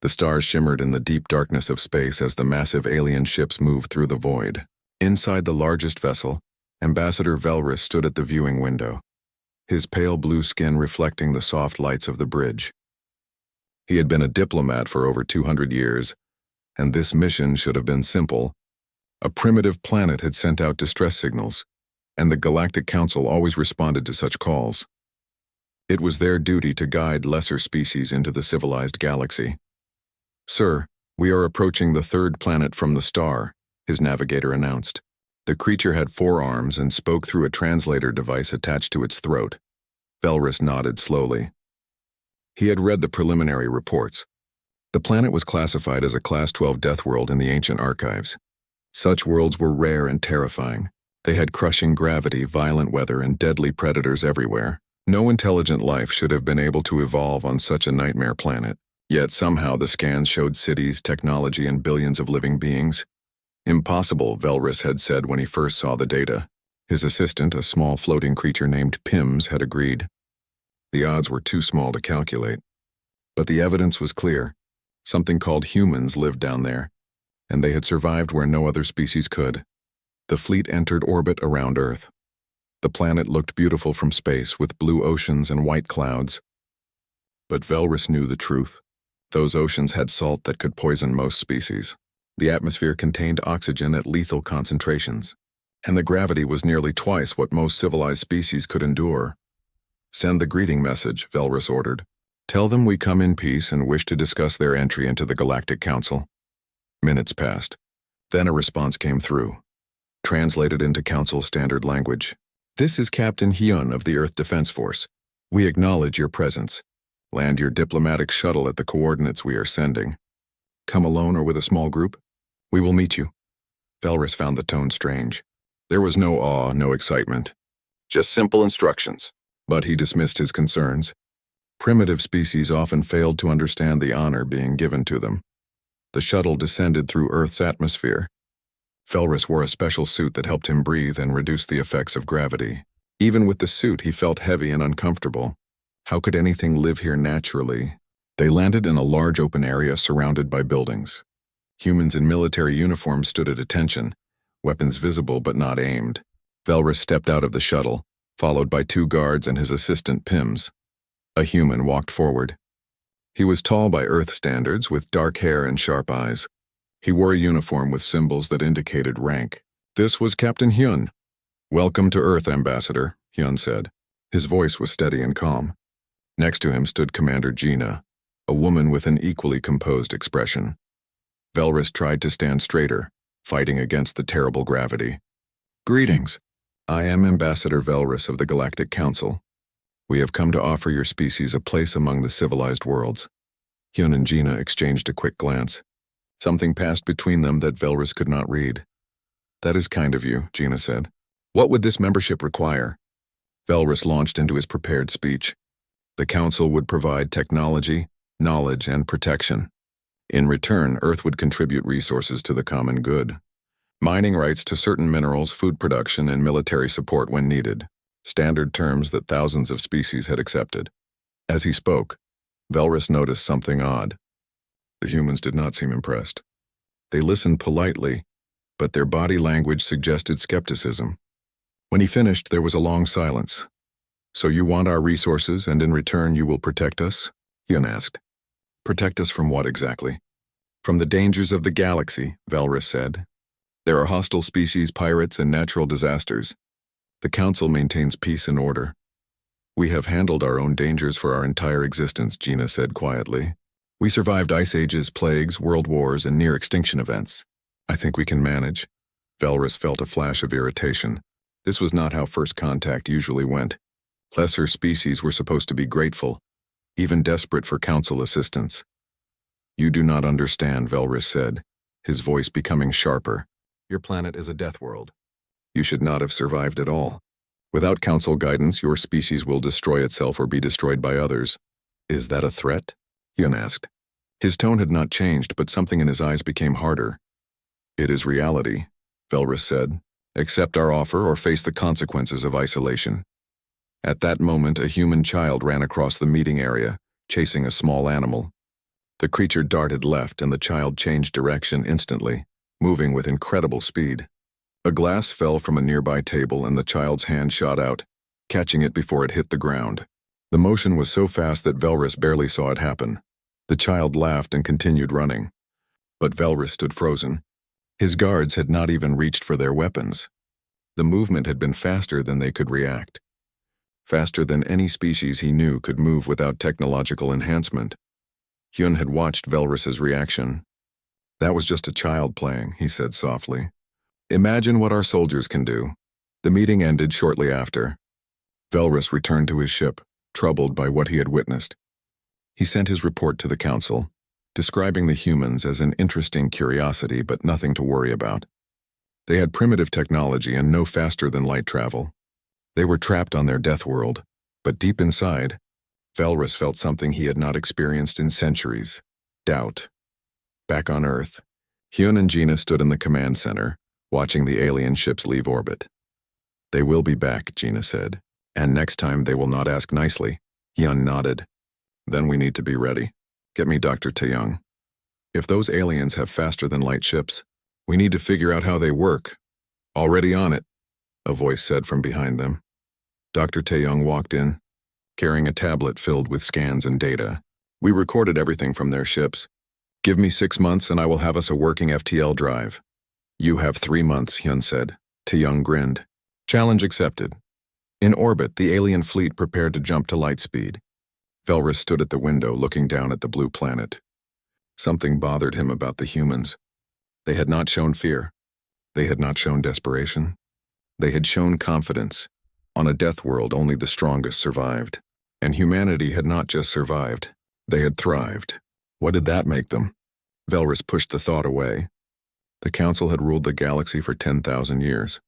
The stars shimmered in the deep darkness of space as the massive alien ships moved through the void. Inside the largest vessel, Ambassador Velrus stood at the viewing window, his pale blue skin reflecting the soft lights of the bridge. He had been a diplomat for over 200 years, and this mission should have been simple. A primitive planet had sent out distress signals, and the Galactic Council always responded to such calls. It was their duty to guide lesser species into the civilized galaxy. "Sir, we are approaching the third planet from the star," his navigator announced. The creature had 4 arms and spoke through a translator device attached to its throat. Velrus nodded slowly. He had read the preliminary reports. The planet was classified as a Class 12 death world in the ancient archives. Such worlds were rare and terrifying. They had crushing gravity, violent weather, and deadly predators everywhere. No intelligent life should have been able to evolve on such a nightmare planet. Yet somehow the scans showed cities, technology, and billions of living beings. "Impossible," Velrus had said when he first saw the data. His assistant, a small floating creature named Pims, had agreed. The odds were too small to calculate. But the evidence was clear. Something called humans lived down there, and they had survived where no other species could. The fleet entered orbit around Earth. The planet looked beautiful from space, with blue oceans and white clouds. But Velrus knew the truth. Those oceans had salt that could poison most species. The atmosphere contained oxygen at lethal concentrations, and the gravity was nearly twice what most civilized species could endure. "Send the greeting message," Velrus ordered. "Tell them we come in peace and wish to discuss their entry into the Galactic Council." Minutes passed. Then a response came through, translated into Council standard language. "This is Captain Hyun of the Earth Defense Force. We acknowledge your presence. Land your diplomatic shuttle at the coordinates we are sending. Come alone or with a small group? We will meet you." Velrus found the tone strange. There was no awe, no excitement. Just simple instructions. But he dismissed his concerns. Primitive species often failed to understand the honor being given to them. The shuttle descended through Earth's atmosphere. Velrus wore a special suit that helped him breathe and reduce the effects of gravity. Even with the suit, he felt heavy and uncomfortable. How could anything live here naturally? They landed in a large open area surrounded by buildings. Humans in military uniforms stood at attention, weapons visible but not aimed. Velrus stepped out of the shuttle, followed by 2 guards and his assistant Pims. A human walked forward. He was tall by Earth standards, with dark hair and sharp eyes. He wore a uniform with symbols that indicated rank. "This was Captain Hyun." "Welcome to Earth, Ambassador," Hyun said. His voice was steady and calm. Next to him stood Commander Gina, a woman with an equally composed expression. Velrus tried to stand straighter, fighting against the terrible gravity. "Greetings. I am Ambassador Velrus of the Galactic Council. We have come to offer your species a place among the civilized worlds." Hyun and Gina exchanged a quick glance. Something passed between them that Velrus could not read. "That is kind of you," Gina said. "What would this membership require?" Velrus launched into his prepared speech. The Council would provide technology, knowledge, and protection. In return, Earth would contribute resources to the common good. Mining rights to certain minerals, food production, and military support when needed. Standard terms that thousands of species had accepted. As he spoke, Velrus noticed something odd. The humans did not seem impressed. They listened politely, but their body language suggested skepticism. When he finished, there was a long silence. "So you want our resources, and in return you will protect us?" Hyun asked. "Protect us from what exactly?" "From the dangers of the galaxy," Velrus said. "There are hostile species, pirates, and natural disasters. The Council maintains peace and order." "We have handled our own dangers for our entire existence," Gina said quietly. "We survived ice ages, plagues, world wars, and near-extinction events. I think we can manage." Velrus felt a flash of irritation. This was not how first contact usually went. Lesser species were supposed to be grateful, even desperate for Council assistance. "You do not understand," Velrus said, his voice becoming sharper. "Your planet is a death world. You should not have survived at all. Without Council guidance, your species will destroy itself or be destroyed by others." "Is that a threat?" Hyun asked. His tone had not changed, but something in his eyes became harder. "It is reality," Velrus said. "Accept our offer or face the consequences of isolation." At that moment, a human child ran across the meeting area, chasing a small animal. The creature darted left and the child changed direction instantly, moving with incredible speed. A glass fell from a nearby table and the child's hand shot out, catching it before it hit the ground. The motion was so fast that Velrus barely saw it happen. The child laughed and continued running. But Velrus stood frozen. His guards had not even reached for their weapons. The movement had been faster than they could react. Faster than any species he knew could move without technological enhancement. Hyun had watched Velrus's reaction. "That was just a child playing," he said softly. "Imagine what our soldiers can do." The meeting ended shortly after. Velrus returned to his ship, troubled by what he had witnessed. He sent his report to the council, describing the humans as an interesting curiosity but nothing to worry about. They had primitive technology and no faster than light travel. They were trapped on their death world, but deep inside, Velrus felt something he had not experienced in centuries: doubt. Back on Earth, Hyun and Gina stood in the command center, watching the alien ships leave orbit. "They will be back," Gina said. "And next time they will not ask nicely." Hyun nodded. "Then we need to be ready. Get me Dr. Taeyong. If those aliens have faster than light ships, we need to figure out how they work." "Already on it," a voice said from behind them. Dr. Taeyong walked in, carrying a tablet filled with scans and data. "We recorded everything from their ships. Give me 6 months and I will have us a working FTL drive." "You have 3 months," Hyun said. Taeyong grinned. "Challenge accepted." In orbit, the alien fleet prepared to jump to light speed. Velrus stood at the window looking down at the blue planet. Something bothered him about the humans. They had not shown fear. They had not shown desperation. They had shown confidence. On a death world, only the strongest survived. And humanity had not just survived. They had thrived. What did that make them? Velrus pushed the thought away. The Council had ruled the galaxy for 10,000 years.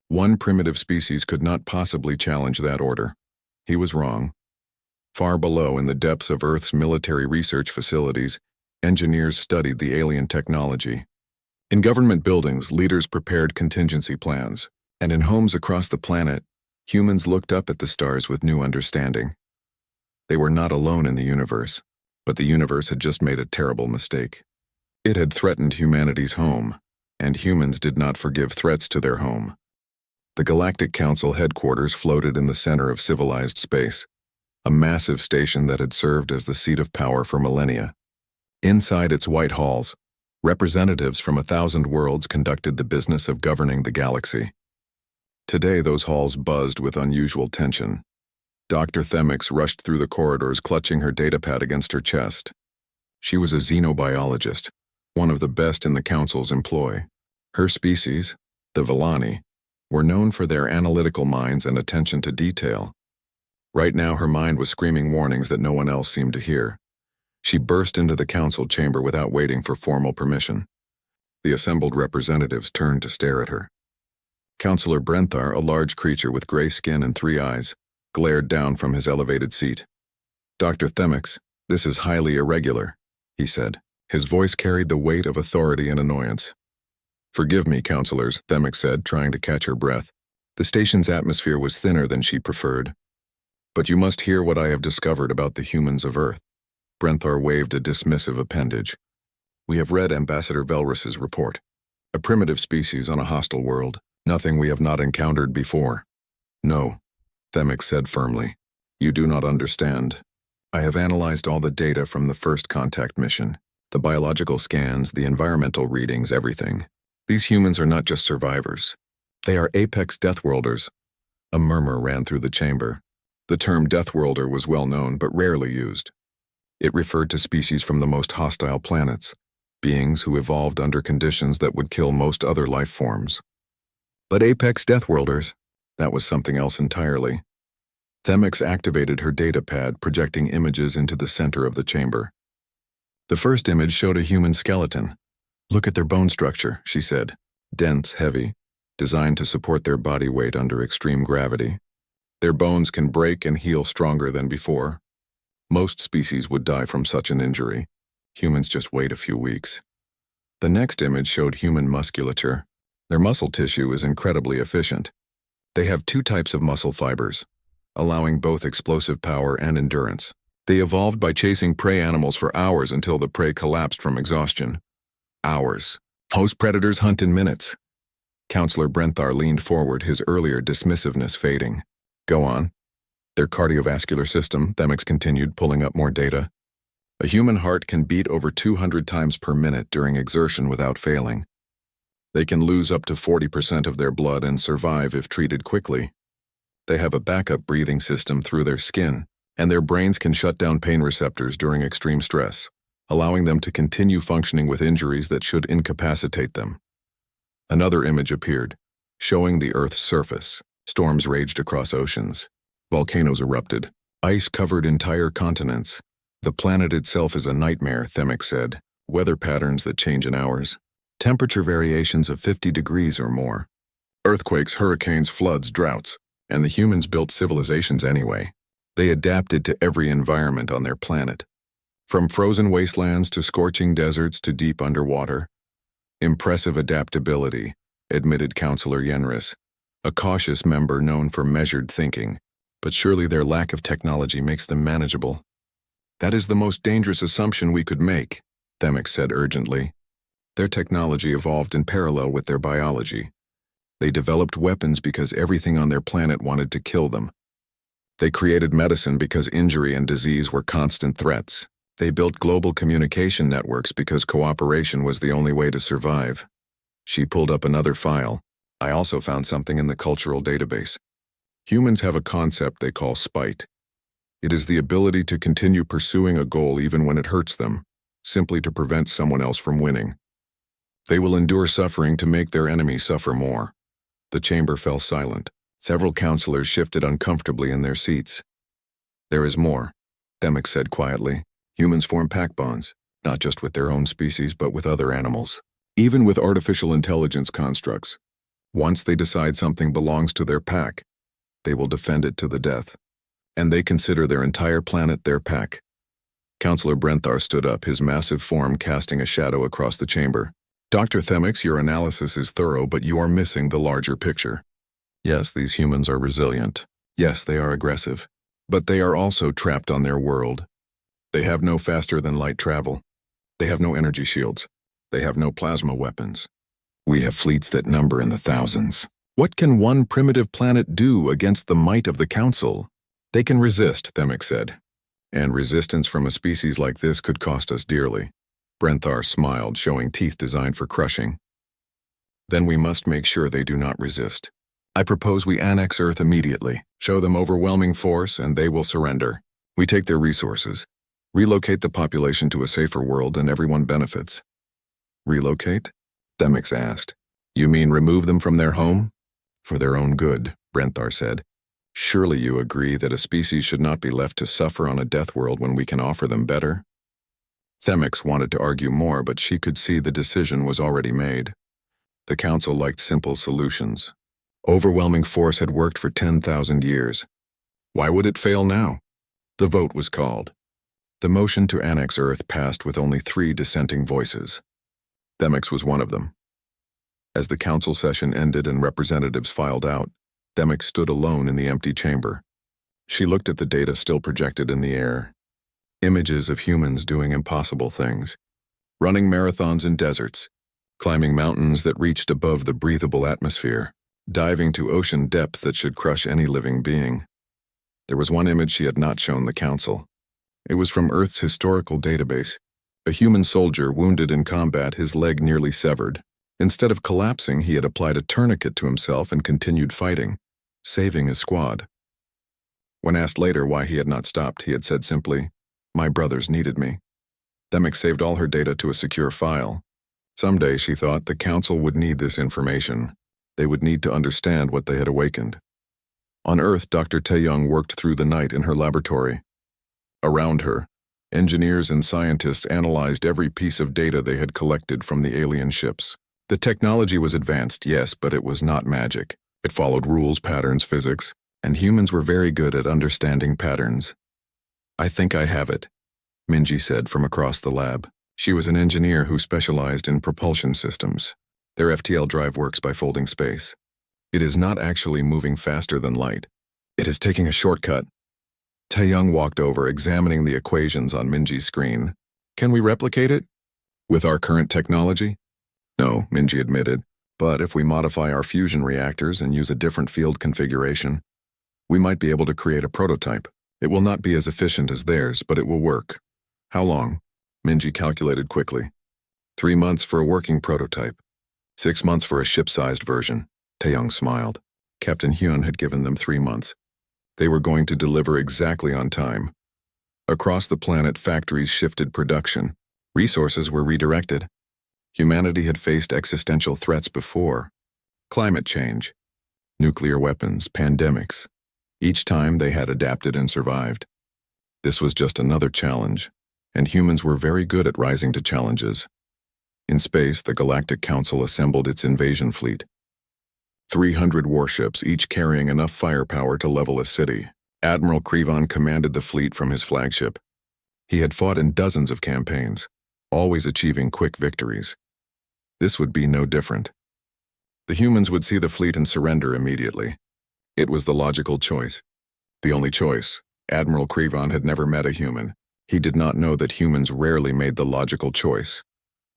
One primitive species could not possibly challenge that order. He was wrong. Far below, in the depths of Earth's military research facilities, engineers studied the alien technology. In government buildings, leaders prepared contingency plans. And in homes across the planet, humans looked up at the stars with new understanding. They were not alone in the universe, but the universe had just made a terrible mistake. It had threatened humanity's home, and humans did not forgive threats to their home. The Galactic Council headquarters floated in the center of civilized space, a massive station that had served as the seat of power for millennia. Inside its white halls, representatives from 1,000 worlds conducted the business of governing the galaxy. Today, those halls buzzed with unusual tension. Dr. Themix rushed through the corridors, clutching her datapad against her chest. She was a xenobiologist, one of the best in the Council's employ. Her species, the Villani, were known for their analytical minds and attention to detail. Right now, her mind was screaming warnings that no one else seemed to hear. She burst into the council chamber without waiting for formal permission. The assembled representatives turned to stare at her. Councillor Brenthar, a large creature with gray skin and 3 eyes, glared down from his elevated seat. "Dr. Themix, this is highly irregular," he said. His voice carried the weight of authority and annoyance. "Forgive me, councillors," Themix said, trying to catch her breath. The station's atmosphere was thinner than she preferred. "But you must hear what I have discovered about the humans of Earth." Brenthar waved a dismissive appendage. "We have read Ambassador Velrus's report. A primitive species on a hostile world, nothing we have not encountered before." "No," Themix said firmly. "You do not understand. I have analyzed all the data from the first contact mission. The biological scans, the environmental readings, everything. These humans are not just survivors. They are apex Deathworlders." A murmur ran through the chamber. The term Deathworlder was well known but rarely used. It referred to species from the most hostile planets, beings who evolved under conditions that would kill most other life forms. But apex Deathworlders, that was something else entirely. Themix activated her datapad, projecting images into the center of the chamber. The first image showed a human skeleton. "Look at their bone structure," she said. "Dense, heavy, designed to support their body weight under extreme gravity. Their bones can break and heal stronger than before. Most species would die from such an injury. Humans just wait a few weeks." The next image showed human musculature. Their muscle tissue is incredibly efficient. They have 2 types of muscle fibers, allowing both explosive power and endurance. They evolved by chasing prey animals for hours until the prey collapsed from exhaustion. Hours. Most predators hunt in minutes. Counselor Brenthar leaned forward, his earlier dismissiveness fading. Go on. Their cardiovascular system, Themix continued, pulling up more data. A human heart can beat over 200 times per minute during exertion without failing. They can lose up to 40% of their blood and survive if treated quickly. They have a backup breathing system through their skin, and their brains can shut down pain receptors during extreme stress, allowing them to continue functioning with injuries that should incapacitate them. Another image appeared, showing the Earth's surface. Storms raged across oceans. Volcanoes erupted. Ice covered entire continents. The planet itself is a nightmare, Themix said. Weather patterns that change in hours. Temperature variations of 50 degrees or more. Earthquakes, hurricanes, floods, droughts. And the humans built civilizations anyway. They adapted to every environment on their planet. From frozen wastelands to scorching deserts to deep underwater. Impressive adaptability, admitted Counselor Yenris, a cautious member known for measured thinking. But surely their lack of technology makes them manageable. That is the most dangerous assumption we could make, Themix said urgently. Their technology evolved in parallel with their biology. They developed weapons because everything on their planet wanted to kill them. They created medicine because injury and disease were constant threats. They built global communication networks because cooperation was the only way to survive. She pulled up another file. I also found something in the cultural database. Humans have a concept they call spite. It is the ability to continue pursuing a goal even when it hurts them, simply to prevent someone else from winning. They will endure suffering to make their enemy suffer more. The chamber fell silent. Several counselors shifted uncomfortably in their seats. There is more, Themix said quietly. Humans form pack bonds, not just with their own species but with other animals. Even with artificial intelligence constructs. Once they decide something belongs to their pack, they will defend it to the death. And they consider their entire planet their pack. Counselor Brenthar stood up, his massive form casting a shadow across the chamber. Dr. Themix, your analysis is thorough, but you are missing the larger picture. Yes, these humans are resilient. Yes, they are aggressive. But they are also trapped on their world. They have no faster-than-light travel. They have no energy shields. They have no plasma weapons. We have fleets that number in the thousands. What can one primitive planet do against the might of the Council? They can resist, Themix said. And resistance from a species like this could cost us dearly. Brenthar smiled, showing teeth designed for crushing. Then we must make sure they do not resist. I propose we annex Earth immediately, show them overwhelming force, and they will surrender. We take their resources, relocate the population to a safer world, and everyone benefits. Relocate? Themix asked. You mean remove them from their home? For their own good, Brenthar said. Surely you agree that a species should not be left to suffer on a death world when we can offer them better? Themix wanted to argue more, but she could see the decision was already made. The Council liked simple solutions. Overwhelming force had worked for 10,000 years. Why would it fail now? The vote was called. The motion to annex Earth passed with only 3 dissenting voices. Themix was one of them. As the Council session ended and representatives filed out, Themix stood alone in the empty chamber. She looked at the data still projected in the air. Images of humans doing impossible things. Running marathons in deserts, climbing mountains that reached above the breathable atmosphere, diving to ocean depth that should crush any living being. There was one image she had not shown the Council. It was from Earth's historical database. A human soldier wounded in combat, his leg nearly severed. Instead of collapsing, he had applied a tourniquet to himself and continued fighting, saving his squad. When asked later why he had not stopped, he had said simply, "My brothers needed me." Themix saved all her data to a secure file. Someday, she thought, the Council would need this information. They would need to understand what they had awakened. On Earth, Dr. Taeyong worked through the night in her laboratory. Around her, engineers and scientists analyzed every piece of data they had collected from the alien ships. The technology was advanced, yes, but it was not magic. It followed rules, patterns, physics, and humans were very good at understanding patterns. I think I have it, Minji said from across the lab. She was an engineer who specialized in propulsion systems. Their FTL drive works by folding space. It is not actually moving faster than light. It is taking a shortcut. Taeyong walked over, examining the equations on Minji's screen. Can we replicate it? With our current technology? No, Minji admitted, but if we modify our fusion reactors and use a different field configuration, we might be able to create a prototype. It will not be as efficient as theirs, but it will work. How long? Minji calculated quickly. 3 months for a working prototype. 6 months for a ship-sized version. Taeyong smiled. Captain Hyun had given them 3 months. They were going to deliver exactly on time. Across the planet, factories shifted production. Resources were redirected. Humanity had faced existential threats before. Climate change, nuclear weapons, pandemics. Each time they had adapted and survived. This was just another challenge, and humans were very good at rising to challenges. In space, the Galactic Council assembled its invasion fleet. 300 warships, each carrying enough firepower to level a city. Admiral Krivon commanded the fleet from his flagship. He had fought in dozens of campaigns, always achieving quick victories. This would be no different. The humans would see the fleet and surrender immediately. It was the logical choice. The only choice. Admiral Krivon had never met a human. He did not know that humans rarely made the logical choice.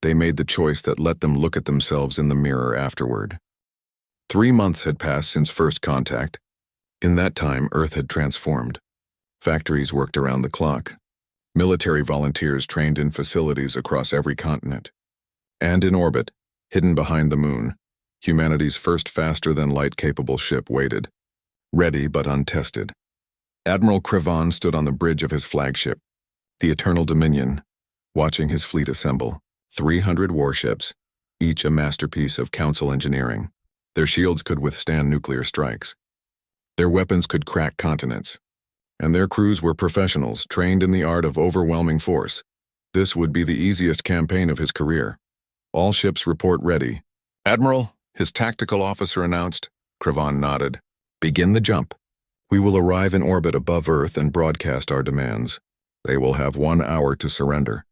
They made the choice that let them look at themselves in the mirror afterward. 3 months had passed since first contact. In that time, Earth had transformed. Factories worked around the clock. Military volunteers trained in facilities across every continent. And in orbit, hidden behind the moon, humanity's first faster-than-light capable ship waited, ready but untested. Admiral Krivon stood on the bridge of his flagship, the Eternal Dominion, watching his fleet assemble. 300 warships, each a masterpiece of Council engineering. Their shields could withstand nuclear strikes. Their weapons could crack continents. And their crews were professionals, trained in the art of overwhelming force. This would be the easiest campaign of his career. All ships report ready. Admiral, his tactical officer announced. Krivon nodded. Begin the jump. We will arrive in orbit above Earth and broadcast our demands. They will have 1 hour to surrender.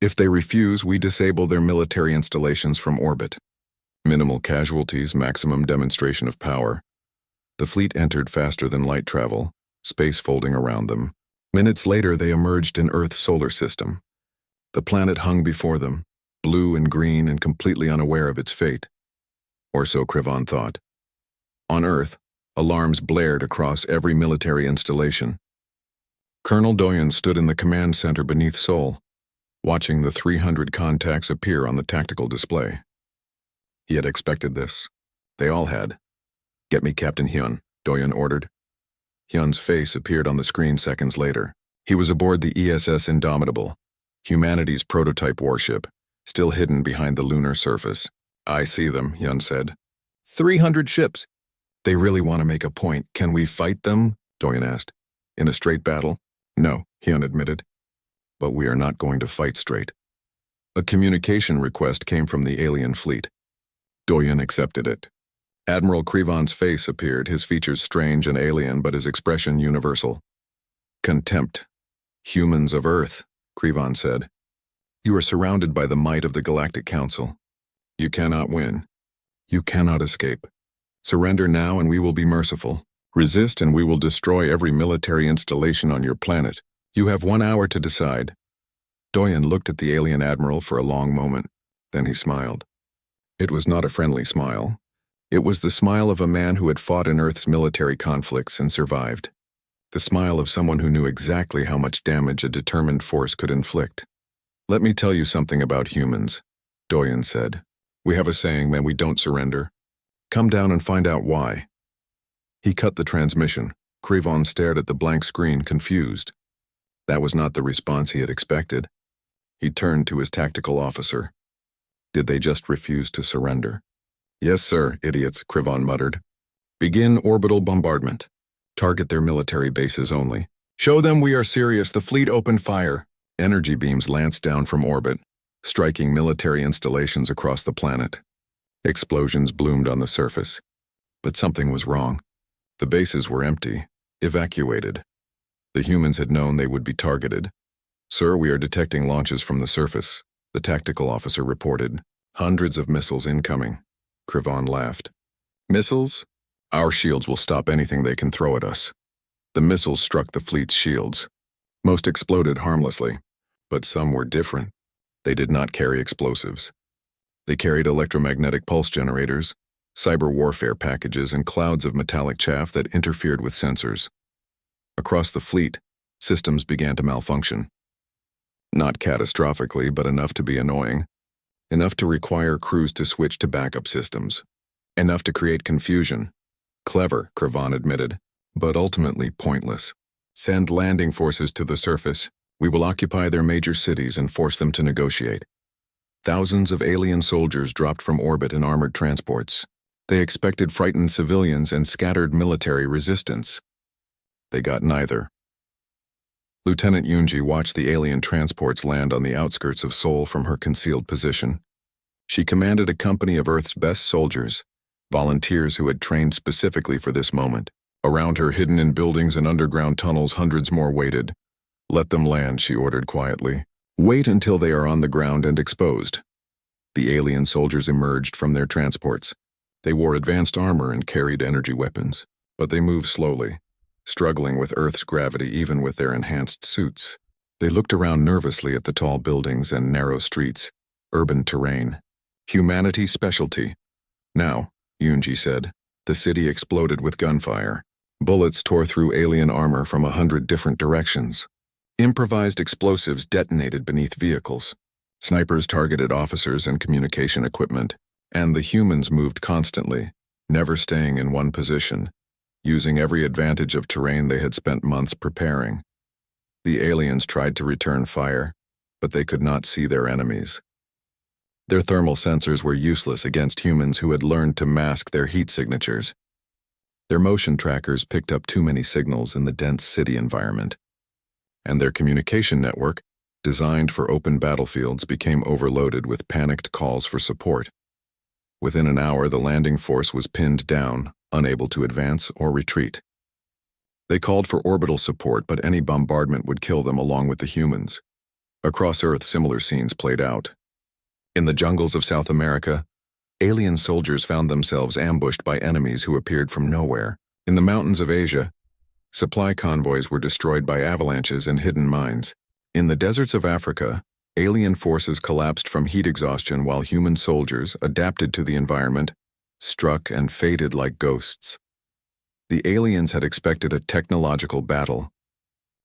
If they refuse, we disable their military installations from orbit. Minimal casualties, maximum demonstration of power. The fleet entered faster than light travel, space folding around them. Minutes later, they emerged in Earth's solar system. The planet hung before them, blue and green and completely unaware of its fate. Or so Krivon thought. On Earth, alarms blared across every military installation. Colonel Doyen stood in the command center beneath Seoul, watching the 300 contacts appear on the tactical display. He had expected this. They all had. Get me Captain Hyun, Doyen ordered. Hyun's face appeared on the screen seconds later. He was aboard the ESS Indomitable, humanity's prototype warship, still hidden behind the lunar surface. I see them, Hyun said. 300 ships. They really want to make a point. Can we fight them? Doyen asked. In a straight battle? No, Hyun admitted. But we are not going to fight straight. A communication request came from the alien fleet. Doyen accepted it. Admiral Krivon's face appeared, his features strange and alien, but his expression universal. Contempt. Humans of Earth, Krivon said. You are surrounded by the might of the Galactic Council. You cannot win. You cannot escape. Surrender now and we will be merciful. Resist and we will destroy every military installation on your planet. You have 1 hour to decide. Doyen looked at the alien admiral for a long moment. Then he smiled. It was not a friendly smile. It was the smile of a man who had fought in Earth's military conflicts and survived. The smile of someone who knew exactly how much damage a determined force could inflict. Let me tell you something about humans, Doyen said. We have a saying when we don't surrender. Come down and find out why. He cut the transmission. Krivon stared at the blank screen, confused. That was not the response he had expected. He turned to his tactical officer. Did they just refuse to surrender? Yes, sir, idiots, Krivon muttered. Begin orbital bombardment. Target their military bases only. Show them we are serious. The fleet opened fire. Energy beams lanced down from orbit, striking military installations across the planet. Explosions bloomed on the surface. But something was wrong. The bases were empty, evacuated. The humans had known they would be targeted. Sir, we are detecting launches from the surface, the tactical officer reported. Hundreds of missiles incoming. Krivon laughed. Missiles? Our shields will stop anything they can throw at us. The missiles struck the fleet's shields. Most exploded harmlessly, but some were different. They did not carry explosives. They carried electromagnetic pulse generators, cyber warfare packages, and clouds of metallic chaff that interfered with sensors. Across the fleet, systems began to malfunction. Not catastrophically, but enough to be annoying. Enough to require crews to switch to backup systems. Enough to create confusion. Clever, Cravan admitted, but ultimately pointless. Send landing forces to the surface. We will occupy their major cities and force them to negotiate. Thousands of alien soldiers dropped from orbit in armored transports. They expected frightened civilians and scattered military resistance. They got neither. Lieutenant Yunji watched the alien transports land on the outskirts of Seoul from her concealed position. She commanded a company of Earth's best soldiers, volunteers who had trained specifically for this moment. Around her, hidden in buildings and underground tunnels, hundreds more waited. Let them land, she ordered quietly. Wait until they are on the ground and exposed. The alien soldiers emerged from their transports. They wore advanced armor and carried energy weapons, but they moved slowly, struggling with Earth's gravity even with their enhanced suits. They looked around nervously at the tall buildings and narrow streets, urban terrain. Humanity's specialty. Now, Yunji said, the city exploded with gunfire. Bullets tore through alien armor from 100 different directions. Improvised explosives detonated beneath vehicles. Snipers targeted officers and communication equipment, and the humans moved constantly, never staying in one position, using every advantage of terrain they had spent months preparing. The aliens tried to return fire, but they could not see their enemies. Their thermal sensors were useless against humans who had learned to mask their heat signatures. Their motion trackers picked up too many signals in the dense city environment, and their communication network, designed for open battlefields, became overloaded with panicked calls for support. Within an hour, the landing force was pinned down, unable to advance or retreat. They called for orbital support, but any bombardment would kill them along with the humans. Across Earth, similar scenes played out. In the jungles of South America, alien soldiers found themselves ambushed by enemies who appeared from nowhere. In the mountains of Asia, supply convoys were destroyed by avalanches and hidden mines. In the deserts of Africa, alien forces collapsed from heat exhaustion while human soldiers, adapted to the environment, struck and faded like ghosts. The aliens had expected a technological battle.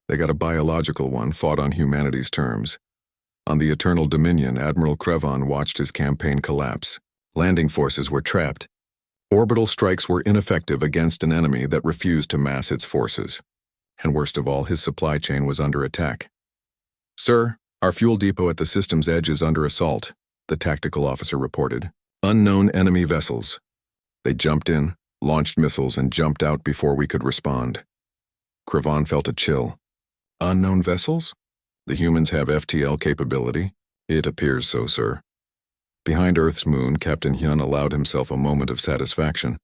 They got a biological one, fought on humanity's terms. On the Eternal Dominion, Admiral Cravan watched his campaign collapse. Landing forces were trapped. Orbital strikes were ineffective against an enemy that refused to mass its forces. And worst of all, his supply chain was under attack. Sir, our fuel depot at the system's edge is under assault, the tactical officer reported. Unknown enemy vessels. They jumped in, launched missiles, and jumped out before we could respond. Cravan felt a chill. Unknown vessels? The humans have FTL capability? It appears so, sir. Behind Earth's moon, Captain Hyun allowed himself a moment of satisfaction.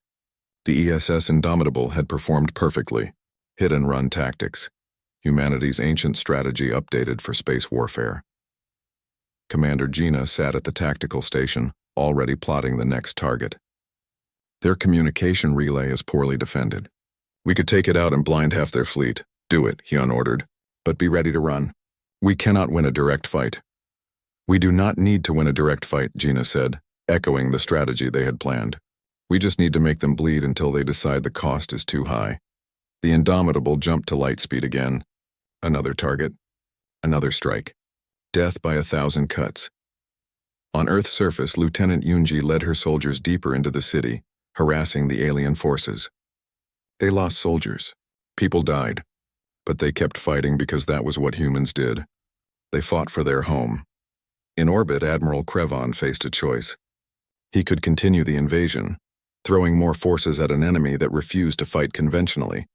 The ESS Indomitable had performed perfectly. Hit-and-run tactics. Humanity's ancient strategy updated for space warfare. Commander Gina sat at the tactical station, already plotting the next target. Their communication relay is poorly defended. We could take it out and blind half their fleet. Do it, Hyun ordered. But be ready to run. We cannot win a direct fight. We do not need to win a direct fight, Gina said, echoing the strategy they had planned. We just need to make them bleed until they decide the cost is too high. The Indomitable jumped to light speed again. Another target. Another strike. Death by 1,000 cuts. On Earth's surface, Lieutenant Yunji led her soldiers deeper into the city, harassing the alien forces. They lost soldiers. People died. But they kept fighting because that was what humans did. They fought for their home. In orbit, Admiral Cravan faced a choice. He could continue the invasion, throwing more forces at an enemy that refused to fight conventionally.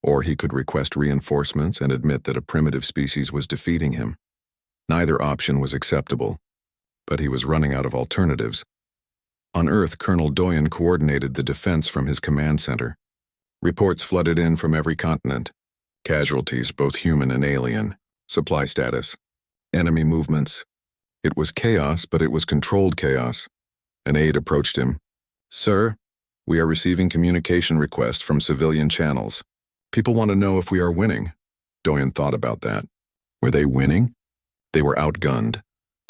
Or he could request reinforcements and admit that a primitive species was defeating him. Neither option was acceptable, but he was running out of alternatives. On Earth, Colonel Doyen coordinated the defense from his command center. Reports flooded in from every continent. Casualties, both human and alien. Supply status. Enemy movements. It was chaos, but it was controlled chaos. An aide approached him. Sir, we are receiving communication requests from civilian channels. People want to know if we are winning. Doyen thought about that. Were they winning? They were outgunned,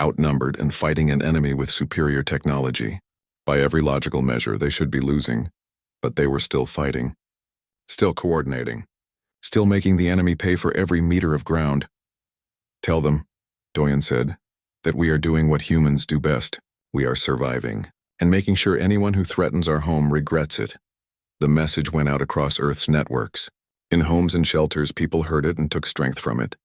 outnumbered, and fighting an enemy with superior technology. By every logical measure, they should be losing. But they were still fighting. Still coordinating. Still making the enemy pay for every meter of ground. Tell them, Doyen said, that we are doing what humans do best. We are surviving, and making sure anyone who threatens our home regrets it. The message went out across Earth's networks. In homes and shelters, people heard it and took strength from it.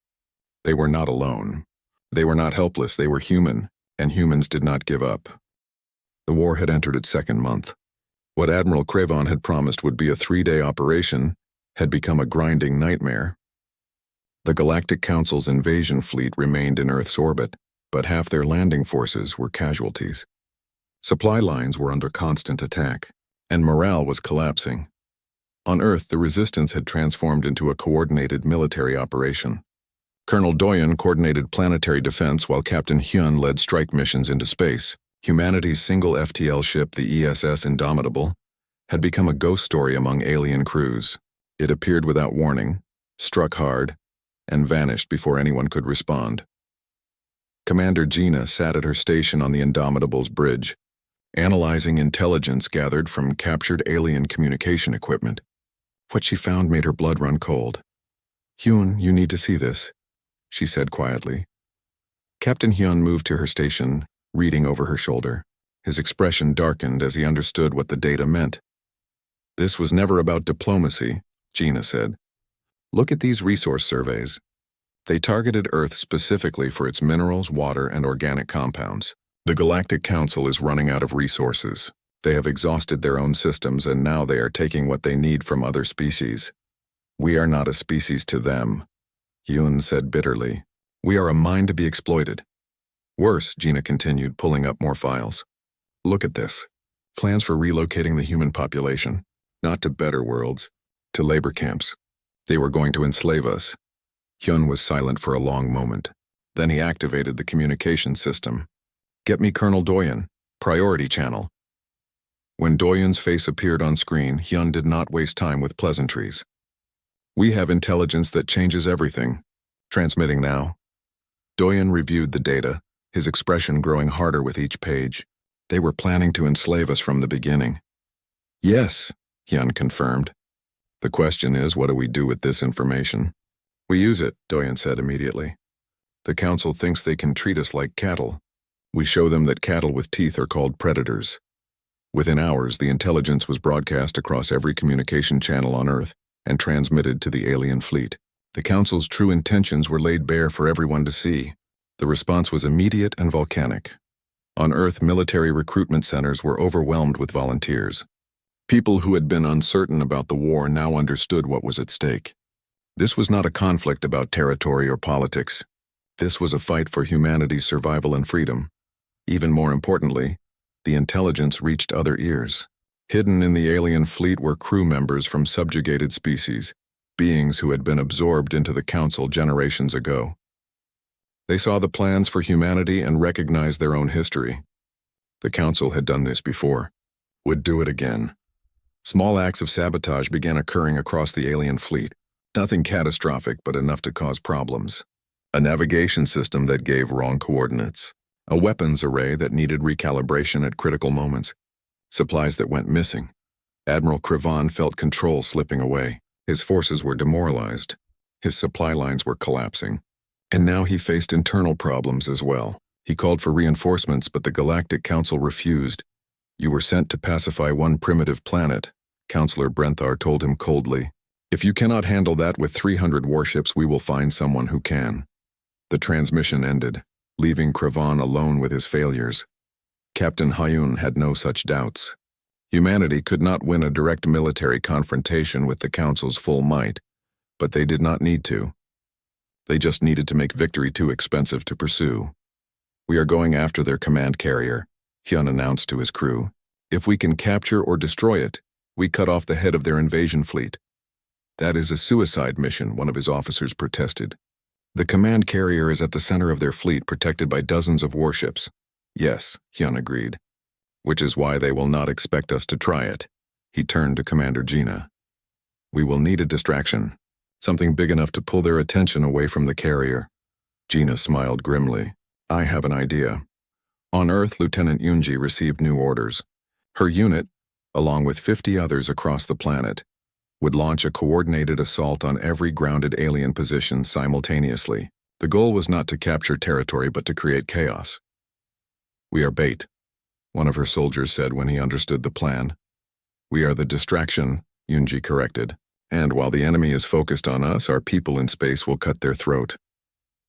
They were not alone. They were not helpless, they were human, and humans did not give up. The war had entered its second month. What Admiral Crevon had promised would be a 3-day operation had become a grinding nightmare. The Galactic Council's invasion fleet remained in Earth's orbit, but half their landing forces were casualties. Supply lines were under constant attack, and morale was collapsing. On Earth, the resistance had transformed into a coordinated military operation. Colonel Doyen coordinated planetary defense while Captain Hyun led strike missions into space. Humanity's single FTL ship, the ESS Indomitable, had become a ghost story among alien crews. It appeared without warning, struck hard, and vanished before anyone could respond. Commander Gina sat at her station on the Indomitable's bridge, analyzing intelligence gathered from captured alien communication equipment. What she found made her blood run cold. "Hyun, you need to see this," she said quietly. Captain Hyun moved to her station, reading over her shoulder. His expression darkened as he understood what the data meant. "This was never about diplomacy," Gina said. "Look at these resource surveys. They targeted Earth specifically for its minerals, water, and organic compounds. The Galactic Council is running out of resources. They have exhausted their own systems, and now they are taking what they need from other species. We are not a species to them," Hyun said bitterly. "We are a mine to be exploited." "Worse," Gina continued, pulling up more files. "Look at this. Plans for relocating the human population, not to better worlds, to labor camps. They were going to enslave us." Hyun was silent for a long moment. Then he activated the communication system. "Get me Colonel Doyen, priority channel." When Doyen's face appeared on screen, Hyun did not waste time with pleasantries. "We have intelligence that changes everything. Transmitting now." Doyen reviewed the data, his expression growing harder with each page. "They were planning to enslave us from the beginning." "Yes," Hyun confirmed. "The question is, what do we do with this information?" "We use it," Doyen said immediately. "The Council thinks they can treat us like cattle. We show them that cattle with teeth are called predators." Within hours, the intelligence was broadcast across every communication channel on Earth and transmitted to the alien fleet. The Council's true intentions were laid bare for everyone to see. The response was immediate and volcanic. On Earth, military recruitment centers were overwhelmed with volunteers. People who had been uncertain about the war now understood what was at stake. This was not a conflict about territory or politics. This was a fight for humanity's survival and freedom. Even more importantly, the intelligence reached other ears. Hidden in the alien fleet were crew members from subjugated species, beings who had been absorbed into the Council generations ago. They saw the plans for humanity and recognized their own history. The Council had done this before, would do it again. Small acts of sabotage began occurring across the alien fleet. Nothing catastrophic, but enough to cause problems. A navigation system that gave wrong coordinates. A weapons array that needed recalibration at critical moments. Supplies that went missing. Admiral Crevon felt control slipping away. His forces were demoralized. His supply lines were collapsing. And now he faced internal problems as well. He called for reinforcements, but the Galactic Council refused. "You were sent to pacify one primitive planet," Counselor Brenthar told him coldly. "If you cannot handle that with 300 warships, we will find someone who can." The transmission ended, leaving Crevon alone with his failures. Captain Hyun had no such doubts. Humanity could not win a direct military confrontation with the Council's full might, but they did not need to. They just needed to make victory too expensive to pursue. "We are going after their command carrier," Hyun announced to his crew. "If we can capture or destroy it, we cut off the head of their invasion fleet." "That is a suicide mission," one of his officers protested. "The command carrier is at the center of their fleet, protected by dozens of warships." "Yes," Hyun agreed. "Which is why they will not expect us to try it." He turned to Commander Gina. We will need a distraction. Something big enough to pull their attention away from the carrier. Gina smiled grimly. I have an idea. On Earth, Lieutenant Yunji received new orders. Her unit, along with 50 others across the planet, would launch a coordinated assault on every grounded alien position simultaneously. The goal was not to capture territory but to create chaos. We are bait, one of her soldiers said when he understood the plan. We are the distraction, Yunji corrected. And while the enemy is focused on us, our people in space will cut their throat.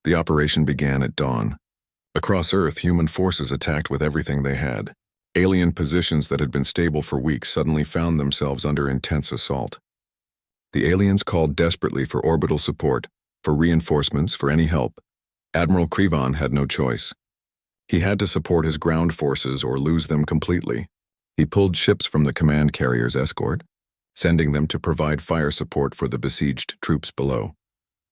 The operation began at dawn. Across Earth, human forces attacked with everything they had. Alien positions that had been stable for weeks suddenly found themselves under intense assault. The aliens called desperately for orbital support, for reinforcements, for any help. Admiral Krivon had no choice. He had to support his ground forces or lose them completely. He pulled ships from the command carrier's escort, sending them to provide fire support for the besieged troops below.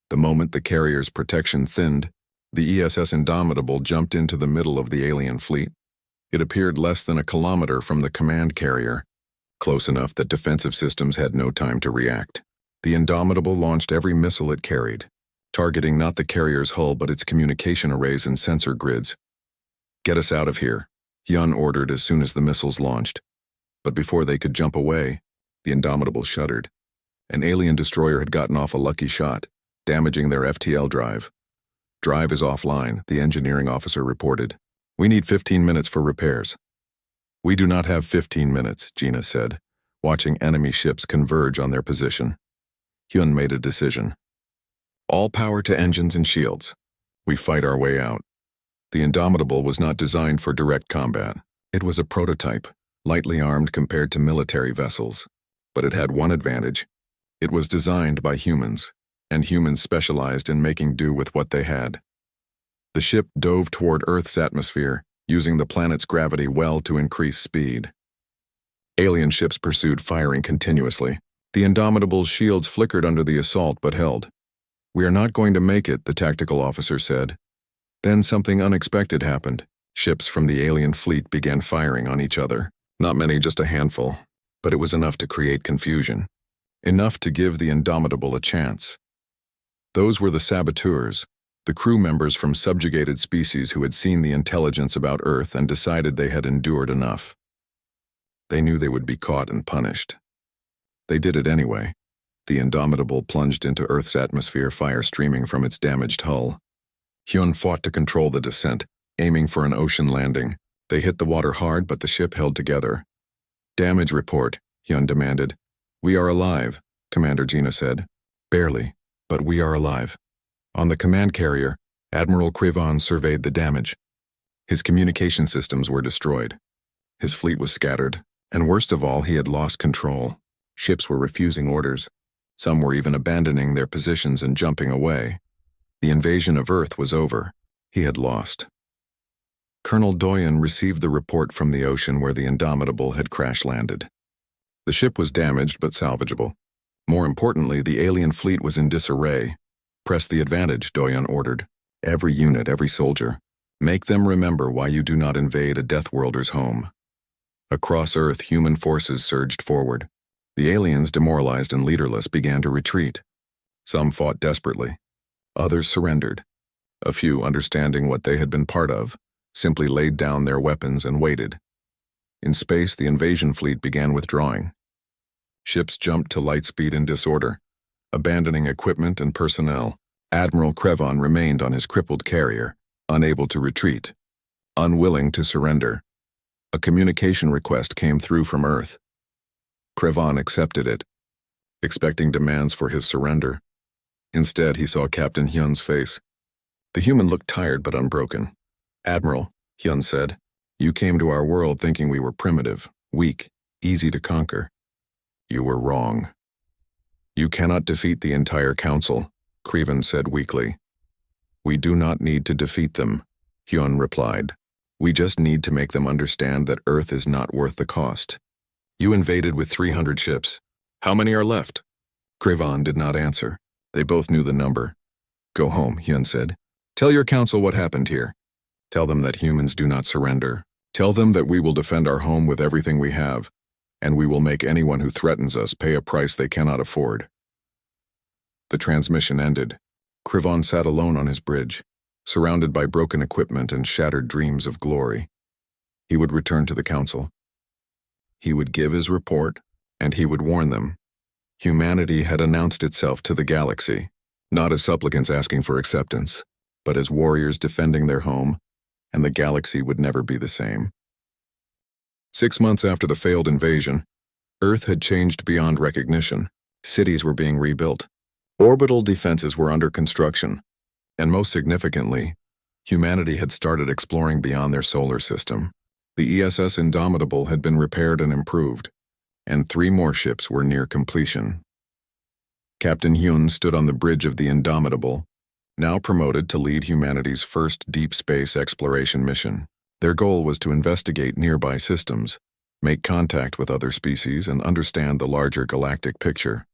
The moment the carrier's protection thinned, the ESS Indomitable jumped into the middle of the alien fleet. It appeared less than a kilometer from the command carrier, close enough that defensive systems had no time to react. The Indomitable launched every missile it carried, targeting not the carrier's hull but its communication arrays and sensor grids. Get us out of here, Hyun ordered as soon as the missiles launched. But before they could jump away, the Indomitable shuddered. An alien destroyer had gotten off a lucky shot, damaging their FTL drive. Drive is offline, the engineering officer reported. We need 15 minutes for repairs. We do not have 15 minutes, Gina said, watching enemy ships converge on their position. Hyun made a decision. All power to engines and shields. We fight our way out. The Indomitable was not designed for direct combat. It was a prototype, lightly armed compared to military vessels. But it had one advantage. It was designed by humans, and humans specialized in making do with what they had. The ship dove toward Earth's atmosphere, using the planet's gravity well to increase speed. Alien ships pursued, firing continuously. The Indomitable's shields flickered under the assault but held. We are not going to make it, the tactical officer said. Then something unexpected happened. Ships from the alien fleet began firing on each other. Not many, just a handful. But it was enough to create confusion. Enough to give the Indomitable a chance. Those were the saboteurs, the crew members from subjugated species who had seen the intelligence about Earth and decided they had endured enough. They knew they would be caught and punished. They did it anyway. The Indomitable plunged into Earth's atmosphere, fire streaming from its damaged hull. Hyun fought to control the descent, aiming for an ocean landing. They hit the water hard, but the ship held together. Damage report, Hyun demanded. We are alive, Commander Gina said. Barely, but we are alive. On the command carrier, Admiral Krivon surveyed the damage. His communication systems were destroyed. His fleet was scattered, and worst of all, he had lost control. Ships were refusing orders. Some were even abandoning their positions and jumping away. The invasion of Earth was over. He had lost. Colonel Doyen received the report from the ocean where the Indomitable had crash-landed. The ship was damaged but salvageable. More importantly, the alien fleet was in disarray. Press the advantage, Doyen ordered. Every unit, every soldier. Make them remember why you do not invade a Deathworlder's home. Across Earth, human forces surged forward. The aliens, demoralized and leaderless, began to retreat. Some fought desperately. Others surrendered. A few, understanding what they had been part of, simply laid down their weapons and waited. In space, the invasion fleet began withdrawing. Ships jumped to light speed in disorder, abandoning equipment and personnel. Admiral Krivon remained on his crippled carrier, unable to retreat, unwilling to surrender. A communication request came through from Earth. Krivon accepted it, expecting demands for his surrender. Instead, he saw Captain Hyun's face. The human looked tired but unbroken. Admiral, Hyun said, you came to our world thinking we were primitive, weak, easy to conquer. You were wrong. You cannot defeat the entire council, Krivon said weakly. We do not need to defeat them, Hyun replied. We just need to make them understand that Earth is not worth the cost. You invaded with 300 ships. How many are left? Krivon did not answer. They both knew the number. Go home, Hyun said. Tell your council what happened here. Tell them that humans do not surrender. Tell them that we will defend our home with everything we have. and we will make anyone who threatens us pay a price they cannot afford. The transmission ended. Krivon sat alone on his bridge, surrounded by broken equipment and shattered dreams of glory. He would return to the council. He would give his report, and he would warn them. Humanity had announced itself to the galaxy, not as supplicants asking for acceptance, but as warriors defending their home, and the galaxy would never be the same. 6 months after the failed invasion, Earth had changed beyond recognition. Cities were being rebuilt. Orbital defenses were under construction, and most significantly, humanity had started exploring beyond their solar system. The ESS Indomitable had been repaired and improved, and 3 more ships were near completion. Captain Hyun stood on the bridge of the Indomitable, now promoted to lead humanity's first deep space exploration mission. Their goal was to investigate nearby systems, make contact with other species, and understand the larger galactic picture.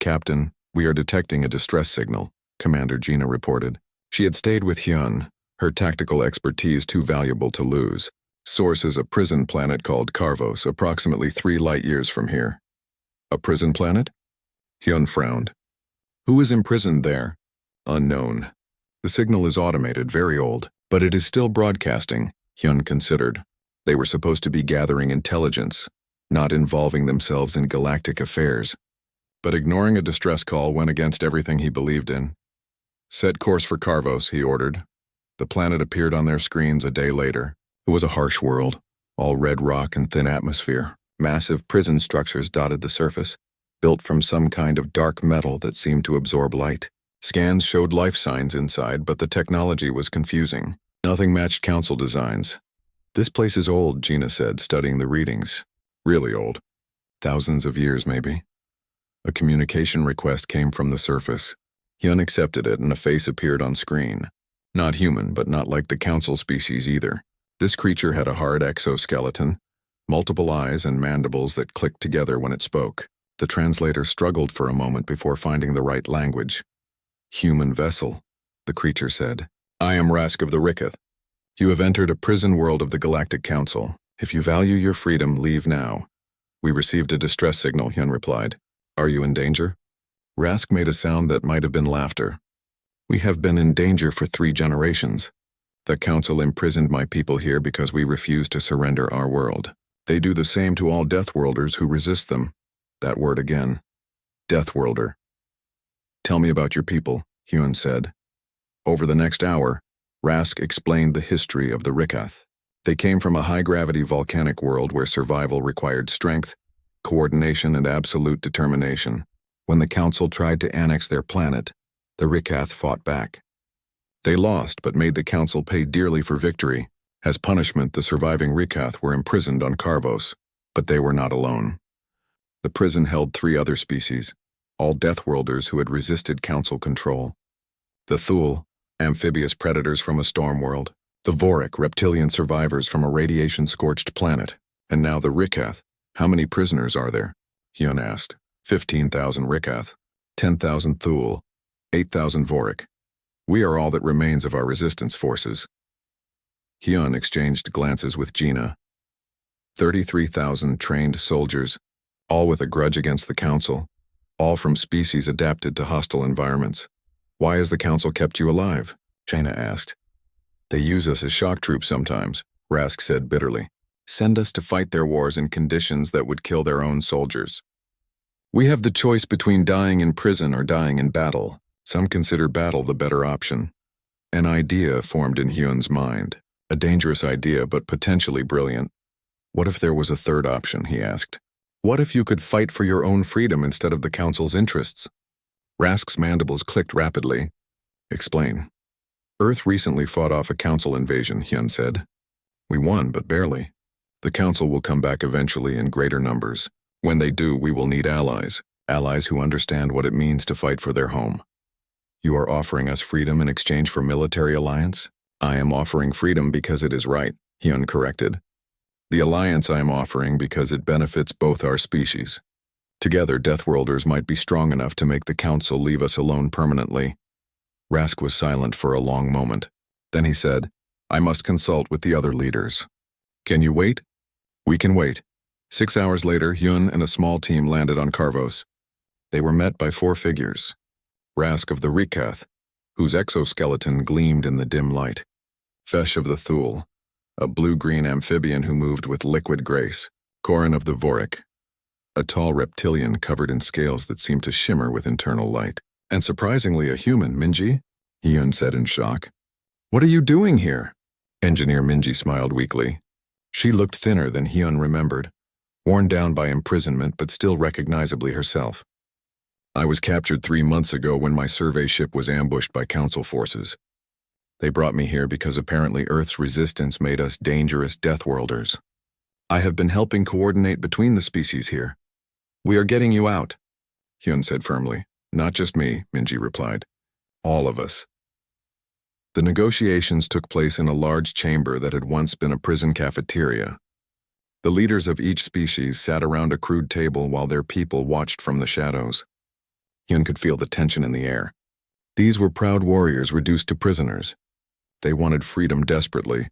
"Captain, we are detecting a distress signal," Commander Gina reported. She had stayed with Hyun, her tactical expertise too valuable to lose. "Source is a prison planet called Karvos, approximately 3 light-years from here." "A prison planet?" Hyun frowned. "Who is imprisoned there?" "Unknown. The signal is automated, very old, but it is still broadcasting," Hyun considered. They were supposed to be gathering intelligence, not involving themselves in galactic affairs. But ignoring a distress call went against everything he believed in. "Set course for Karvos," he ordered. The planet appeared on their screens a day later. It was a harsh world, all red rock and thin atmosphere. Massive prison structures dotted the surface, built from some kind of dark metal that seemed to absorb light. Scans showed life signs inside, but the technology was confusing. Nothing matched council designs. "This place is old," Gina said, studying the readings. "Really old. Thousands of years, maybe." A communication request came from the surface. Hyun accepted it, and a face appeared on screen. Not human, but not like the council species either. This creature had a hard exoskeleton, multiple eyes and mandibles that clicked together when it spoke. The translator struggled for a moment before finding the right language. "Human vessel," the creature said. "I am Rask of the Rikath. You have entered a prison world of the Galactic Council. If you value your freedom, leave now." "We received a distress signal," Hyun replied. "Are you in danger?" Rask made a sound that might have been laughter. "We have been in danger for 3 generations. The Council imprisoned my people here because we refused to surrender our world. They do the same to all Deathworlders who resist them." That word again. Deathworlder. "Tell me about your people," Hyun said. Over the next hour, Rask explained the history of the Rikath. They came from a high-gravity volcanic world where survival required strength, coordination, and absolute determination. When the Council tried to annex their planet, the Rikath fought back. They lost, but made the Council pay dearly for victory. As punishment, the surviving Rikath were imprisoned on Karvos, but they were not alone. The prison held 3 other species, all Deathworlders who had resisted Council control. The Thule, amphibious predators from a storm world. The Vorik, reptilian survivors from a radiation-scorched planet. And now the Rikath. "How many prisoners are there?" Hyun asked. 15,000 Rikath, 10,000 Thule, 8,000 Vorik. We are all that remains of our resistance forces." Hyun exchanged glances with Gina. 33,000 trained soldiers, all with a grudge against the Council, all from species adapted to hostile environments. "Why has the Council kept you alive?" Gina asked. "They use us as shock troops sometimes," Rask said bitterly. "Send us to fight their wars in conditions that would kill their own soldiers. We have the choice between dying in prison or dying in battle. Some consider battle the better option." An idea formed in Hyun's mind. A dangerous idea, but potentially brilliant. What if there was a third option, he asked. What if you could fight for your own freedom instead of the Council's interests? Rask's mandibles clicked rapidly. "Explain." "Earth recently fought off a Council invasion," Hyun said. "We won, but barely. The Council will come back eventually in greater numbers. When they do, we will need allies who understand what it means to fight for their home." "You are offering us freedom in exchange for military alliance?" "I am offering freedom because it is right," Hyun corrected. "The alliance I am offering because it benefits both our species. Together, Deathworlders might be strong enough to make the Council leave us alone permanently." Rask was silent for a long moment. Then he said, "I must consult with the other leaders." "Can you wait?" "We can wait. 6 hours later, Hyun and a small team landed on Karvos. They were met by 4 figures. Rask of the Rikath, whose exoskeleton gleamed in the dim light. Fesh of the Thule, a blue-green amphibian who moved with liquid grace. Korin of the Vorik, a tall reptilian covered in scales that seemed to shimmer with internal light. And surprisingly a human, Minji, Hyun said in shock. What are you doing here? Engineer Minji smiled weakly. She looked thinner than Hyun remembered, worn down by imprisonment but still recognizably herself. I was captured 3 months ago when my survey ship was ambushed by Council forces. They brought me here because apparently Earth's resistance made us dangerous Deathworlders. I have been helping coordinate between the species here. We are getting you out, Hyun said firmly. Not just me, Minji replied. All of us. The negotiations took place in a large chamber that had once been a prison cafeteria. The leaders of each species sat around a crude table while their people watched from the shadows. Hyun could feel the tension in the air. These were proud warriors reduced to prisoners. They wanted freedom desperately,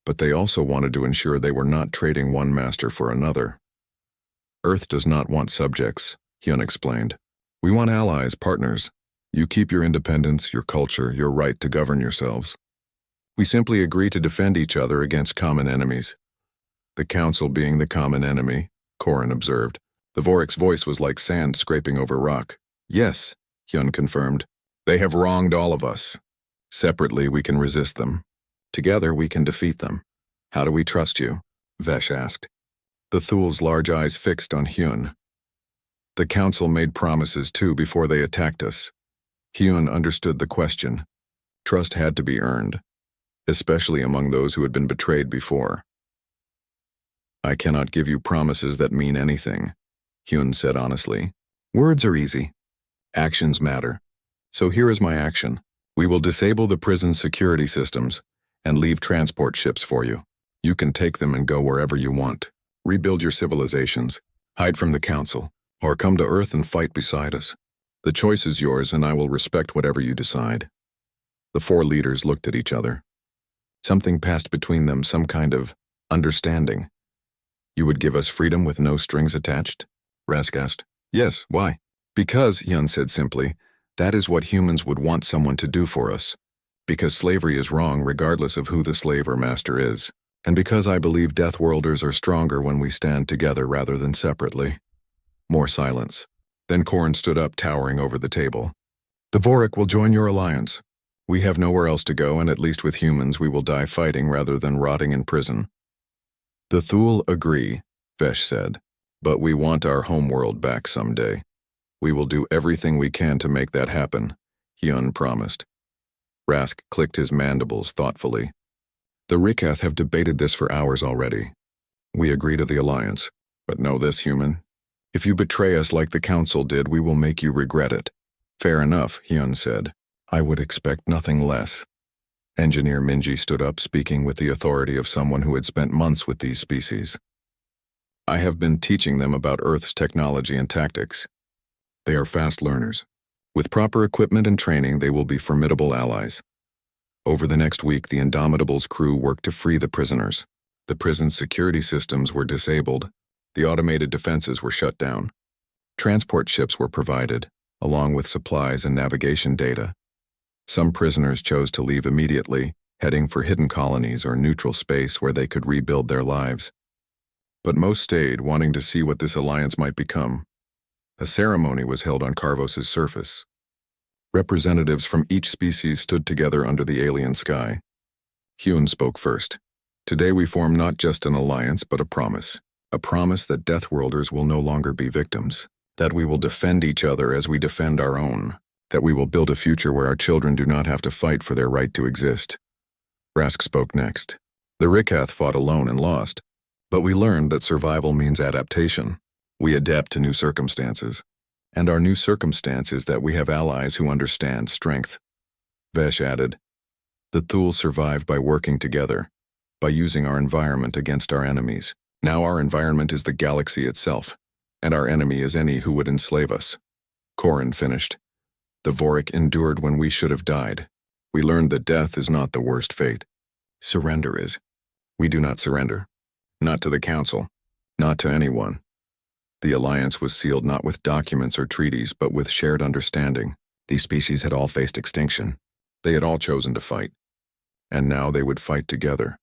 but they also wanted to ensure they were not trading one master for another. Earth does not want subjects, Hyun explained. We want allies, partners. You keep your independence, your culture, your right to govern yourselves. We simply agree to defend each other against common enemies. The Council being the common enemy, Korin observed. The Vorik's voice was like sand scraping over rock. Yes, Hyun confirmed. They have wronged all of us. Separately, we can resist them. Together, we can defeat them. How do we trust you? Vesh asked. The Thule's large eyes fixed on Hyun. The Council made promises too before they attacked us. Hyun understood the question. Trust had to be earned, especially among those who had been betrayed before. I cannot give you promises that mean anything, Hyun said honestly. Words are easy. Actions matter. So here is my action. We will disable the prison's security systems and leave transport ships for you. You can take them and go wherever you want. Rebuild your civilizations, hide from the Council, or come to Earth and fight beside us. The choice is yours, and I will respect whatever you decide. The 4 leaders looked at each other. Something passed between them, some kind of understanding. You would give us freedom with no strings attached? Rask asked. Yes, why? Because, Hyun said simply, that is what humans would want someone to do for us. Because slavery is wrong regardless of who the slave or master is. And because I believe Deathworlders are stronger when we stand together rather than separately. More silence. Then Korin stood up, towering over the table. The Vorik will join your alliance. We have nowhere else to go, and at least with humans we will die fighting rather than rotting in prison. The Thule agree, Vesh said. But we want our homeworld back someday. We will do everything we can to make that happen, Hyun promised. Rask clicked his mandibles thoughtfully. The Rikath have debated this for hours already. We agree to the alliance, but know this, human. If you betray us like the Council did, we will make you regret it. Fair enough, Hyun said. I would expect nothing less. Engineer Minji stood up, speaking with the authority of someone who had spent months with these species. I have been teaching them about Earth's technology and tactics. They are fast learners. With proper equipment and training, they will be formidable allies. Over the next week, the Indomitable's crew worked to free the prisoners. The prison's security systems were disabled. The automated defenses were shut down. Transport ships were provided, along with supplies and navigation data. Some prisoners chose to leave immediately, heading for hidden colonies or neutral space where they could rebuild their lives. But most stayed, wanting to see what this alliance might become. A ceremony was held on Karvos' surface. Representatives from each species stood together under the alien sky. Hyun spoke first. Today we form not just an alliance, but a promise. A promise that Deathworlders will no longer be victims. That we will defend each other as we defend our own. That we will build a future where our children do not have to fight for their right to exist. Rask spoke next. The Rikath fought alone and lost. But we learned that survival means adaptation. We adapt to new circumstances. And our new circumstance is that we have allies who understand strength. Vesh added, the Thule survived by working together, by using our environment against our enemies. Now our environment is the galaxy itself, and our enemy is any who would enslave us. Korin finished. The Vorik endured when we should have died. We learned that death is not the worst fate. Surrender is. We do not surrender. Not to the Council. Not to anyone. The alliance was sealed not with documents or treaties, but with shared understanding. These species had all faced extinction. They had all chosen to fight. And now they would fight together.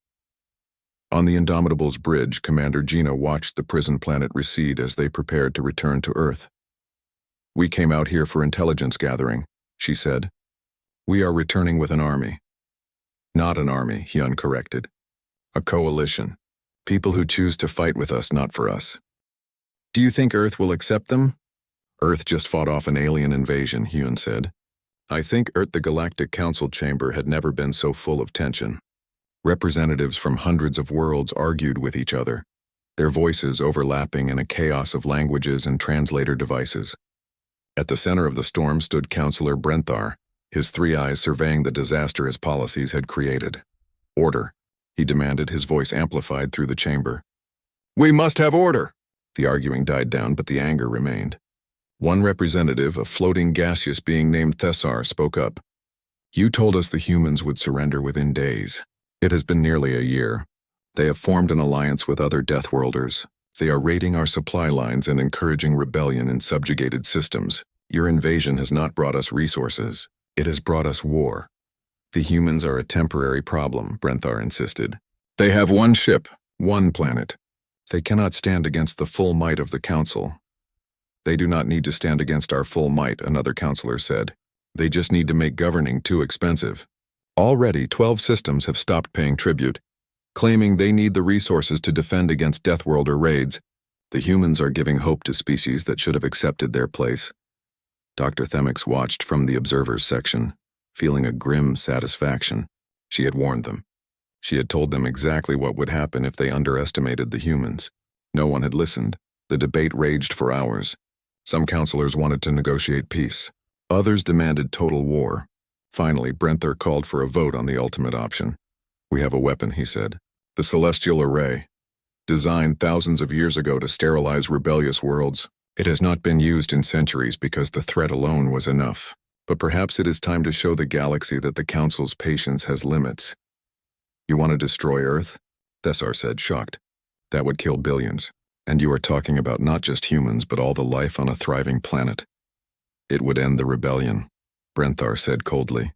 On the Indomitable's bridge, Commander Gina watched the prison planet recede as they prepared to return to Earth. "We came out here for intelligence gathering," she said. "We are returning with an army." "Not an army," he uncorrected. "A coalition. People who choose to fight with us, not for us." "Do you think Earth will accept them?" "Earth just fought off an alien invasion," Hyun said. "I think the Galactic Council chamber had never been so full of tension. Representatives from hundreds of worlds argued with each other, their voices overlapping in a chaos of languages and translator devices. At the center of the storm stood Counselor Brenthar, his three eyes surveying the disaster his policies had created. "Order," he demanded, his voice amplified through the chamber. "We must have order!" The arguing died down, but the anger remained. One representative, a floating gaseous being named Thessar, spoke up. "You told us the humans would surrender within days. It has been nearly a year. They have formed an alliance with other Deathworlders. They are raiding our supply lines and encouraging rebellion in subjugated systems. Your invasion has not brought us resources. It has brought us war." "The humans are a temporary problem," Brenthar insisted. "They have one ship, one planet. They cannot stand against the full might of the Council." "They do not need to stand against our full might," another counselor said. "They just need to make governing too expensive." Already, 12 systems have stopped paying tribute, claiming they need the resources to defend against Deathworlder raids. The humans are giving hope to species that should have accepted their place. Dr. Themix watched from the observers section, feeling a grim satisfaction. She had warned them. She had told them exactly what would happen if they underestimated the humans. No one had listened. The debate raged for hours. Some counselors wanted to negotiate peace. Others demanded total war. Finally, Brenthar called for a vote on the ultimate option. "We have a weapon," he said. "The Celestial Array. Designed thousands of years ago to sterilize rebellious worlds. It has not been used in centuries because the threat alone was enough. But perhaps it is time to show the galaxy that the Council's patience has limits." "You want to destroy Earth?" Thessar said, shocked. "That would kill billions. And you are talking about not just humans, but all the life on a thriving planet." "It would end the rebellion," Brenthar said coldly.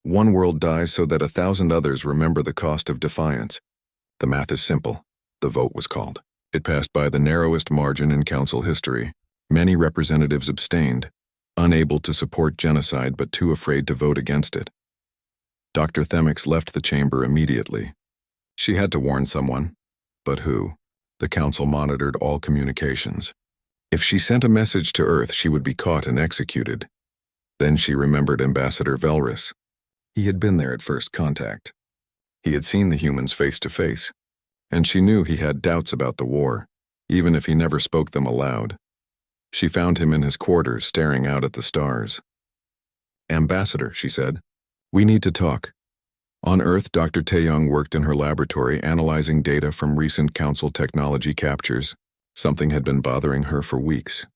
"One world dies so that 1,000 others remember the cost of defiance. The math is simple." The vote was called. It passed by the narrowest margin in Council history. Many representatives abstained, unable to support genocide but too afraid to vote against it. Dr. Themix left the chamber immediately. She had to warn someone. But who? The Council monitored all communications. If she sent a message to Earth, she would be caught and executed. Then she remembered Ambassador Velrus. He had been there at first contact. He had seen the humans face to face, and she knew he had doubts about the war, even if he never spoke them aloud. She found him in his quarters, staring out at the stars. "Ambassador," she said, "we need to talk." On Earth, Dr. Taeyong worked in her laboratory analyzing data from recent Council technology captures. Something had been bothering her for weeks.